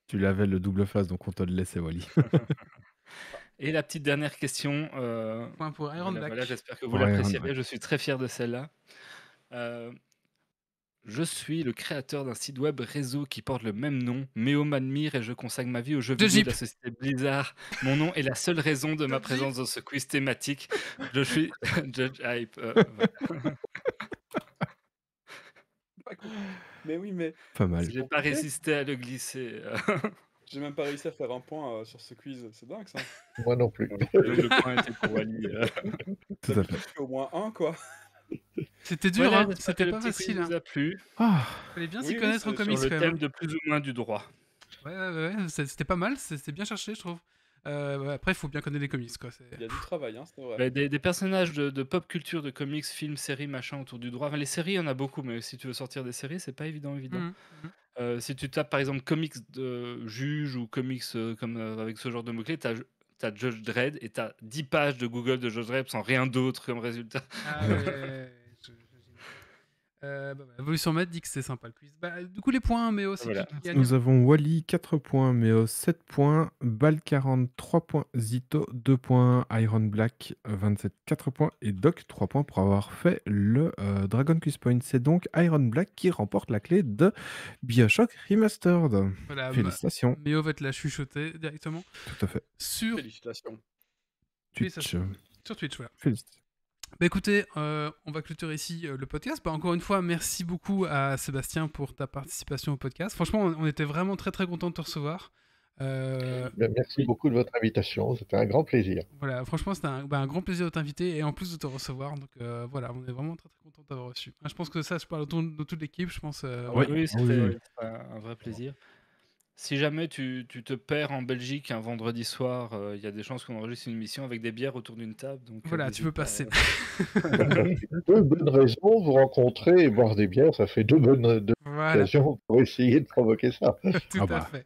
Tu l'avais le double face, donc on te le laissait, Wally. Et la petite dernière question. Point pour Iron Black. Voilà, j'espère que vous Pour Iron l'apprécierez. Black. Je suis très fier de celle-là. Je suis le créateur d'un site web réseau qui porte le même nom, Méo m'admire et je consacre ma vie aux jeux Judge vidéo de Jeep. la société Blizzard. Mon nom est la seule raison de ma présence dans ce quiz thématique. Je suis Judge Hype. Voilà. Mais oui, mais Pas mal. J'ai pas résisté à le glisser. j'ai même pas réussi à faire un point sur ce quiz. C'est dingue ça. Moi non plus. Donc le point était pour Wally. Tout à fait. Je fais au moins un quoi. C'était dur, Voilà, hein. j'espère que C'était le pas petit quiz facile. Hein. vous a plu. Ah, Fallait bien Oui, s'y oui, connaître en c'est comics Sur quand le même. thème de plus ou moins du droit. Ouais, c'était pas mal. C'était bien cherché, je trouve. Ouais, après, il faut bien connaître les comics, quoi. Il y a du travail, hein, c'est vrai. Bah, des personnages de pop culture, de comics, films, séries, machin autour du droit. Enfin, les séries, il y en a beaucoup, mais si tu veux sortir des séries, c'est pas évident. Mhm. Si tu tapes par exemple comics de juge ou comics comme avec ce genre de mots-clés, t'as Judge Dredd et t'as 10 pages de Google de Judge Dredd sans rien d'autre comme résultat. Ah ouais. Evolution Med dit que c'est sympa le quiz. Bah, du coup, les points, mais aussi Voilà. qui gagne. nous avons Wally 4 points, Méo 7 points, Bal 40 3 points, Zito 2 points, Iron Black 27 4 points et Doc 3 points pour avoir fait le Dragon Quest Point. C'est donc Iron Black qui remporte la clé de BioShock Remastered. Voilà, Félicitations. Méo va te la chuchoter directement Tout à fait. sur Félicitations. Oui, ça Twitch. sur Twitch, voilà. Félicitations. Bah écoutez, on va clôturer ici le podcast. Bah, encore une fois, merci beaucoup à Sébastien pour ta participation au podcast. Franchement, on était vraiment très très content de te recevoir. Merci beaucoup de votre invitation, c'était un grand plaisir. Voilà, franchement, c'était un grand plaisir de t'inviter et en plus de te recevoir. Donc voilà, on est vraiment très très content de t'avoir reçu. Je pense que ça, je parle autour de toute l'équipe. Je pense. Oui. Oui, c'était Oui. un vrai plaisir. Si jamais tu te perds en Belgique un vendredi soir, il y a des chances qu'on enregistre une émission avec des bières autour d'une table. Donc, Voilà, tu n'hésite peux pas. passer. Deux bonnes raisons, vous rencontrer et boire des bières, ça fait deux Voilà, occasions pour essayer de provoquer ça. tout Ah à bah. fait.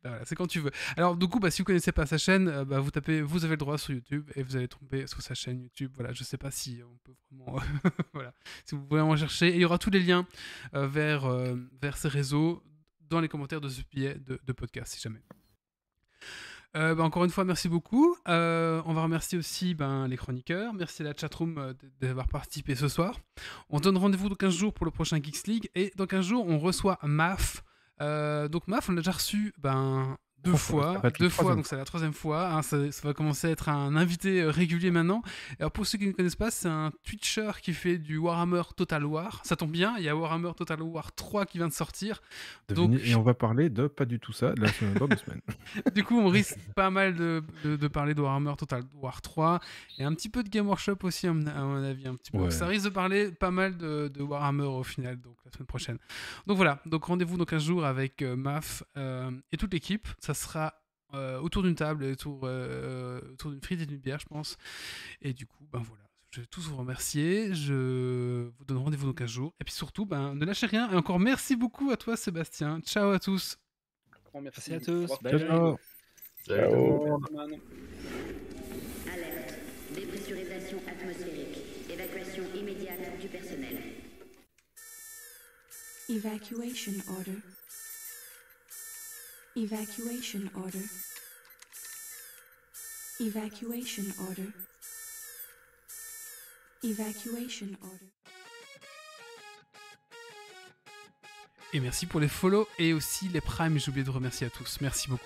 Bah voilà, c'est quand tu veux. Alors, du coup, si vous connaissez pas sa chaîne, vous tapez Vous avez le droit sur YouTube et vous allez tomber sur sa chaîne YouTube. Voilà, je sais pas si on peut vraiment. Voilà, si vous voulez en chercher. Et il y aura tous les liens vers ses réseaux dans les commentaires de ce billet de podcast, si jamais. Encore une fois, merci beaucoup. On va remercier aussi les chroniqueurs. Merci à la chatroom d'avoir participé ce soir. On donne rendez-vous dans 15 jours pour le prochain Geeks League. Et dans 15 jours, on reçoit Maf. Donc Maf, on l'a déjà reçu deux fois, donc c'est la troisième fois. Hein, ça va commencer à être un invité régulier maintenant. Alors pour ceux qui ne connaissent pas, c'est un Twitcher qui fait du Warhammer Total War. Ça tombe bien, il y a Warhammer Total War 3 qui vient de sortir. Et on va parler de pas du tout ça dans 2 semaines. Du coup, on risque pas mal de parler de Warhammer Total War 3 et un petit peu de Game Workshop aussi, à mon avis. Un petit peu. Ouais. Ça risque de parler pas mal de Warhammer au final, donc la semaine prochaine. Donc voilà, donc rendez-vous dans 15 jours avec Maf et toute l'équipe. Ça sera autour d'une table, autour d'une frite et d'une bière, je pense. Et du coup, voilà. Je vais tous vous remercier. Je vous donne rendez-vous dans 15 jours. Et puis surtout, ne lâchez rien. Et encore merci beaucoup à toi, Sébastien. Ciao à tous. Merci à tous. Au Bye revoir. bye. Ciao. Alerte. Dépressurisation atmosphérique. Évacuation immédiate du personnel. Evacuation order. Evacuation order. Evacuation order. Evacuation order. Et merci pour les follow et aussi les primes. J'ai oublié de remercier à tous. Merci beaucoup.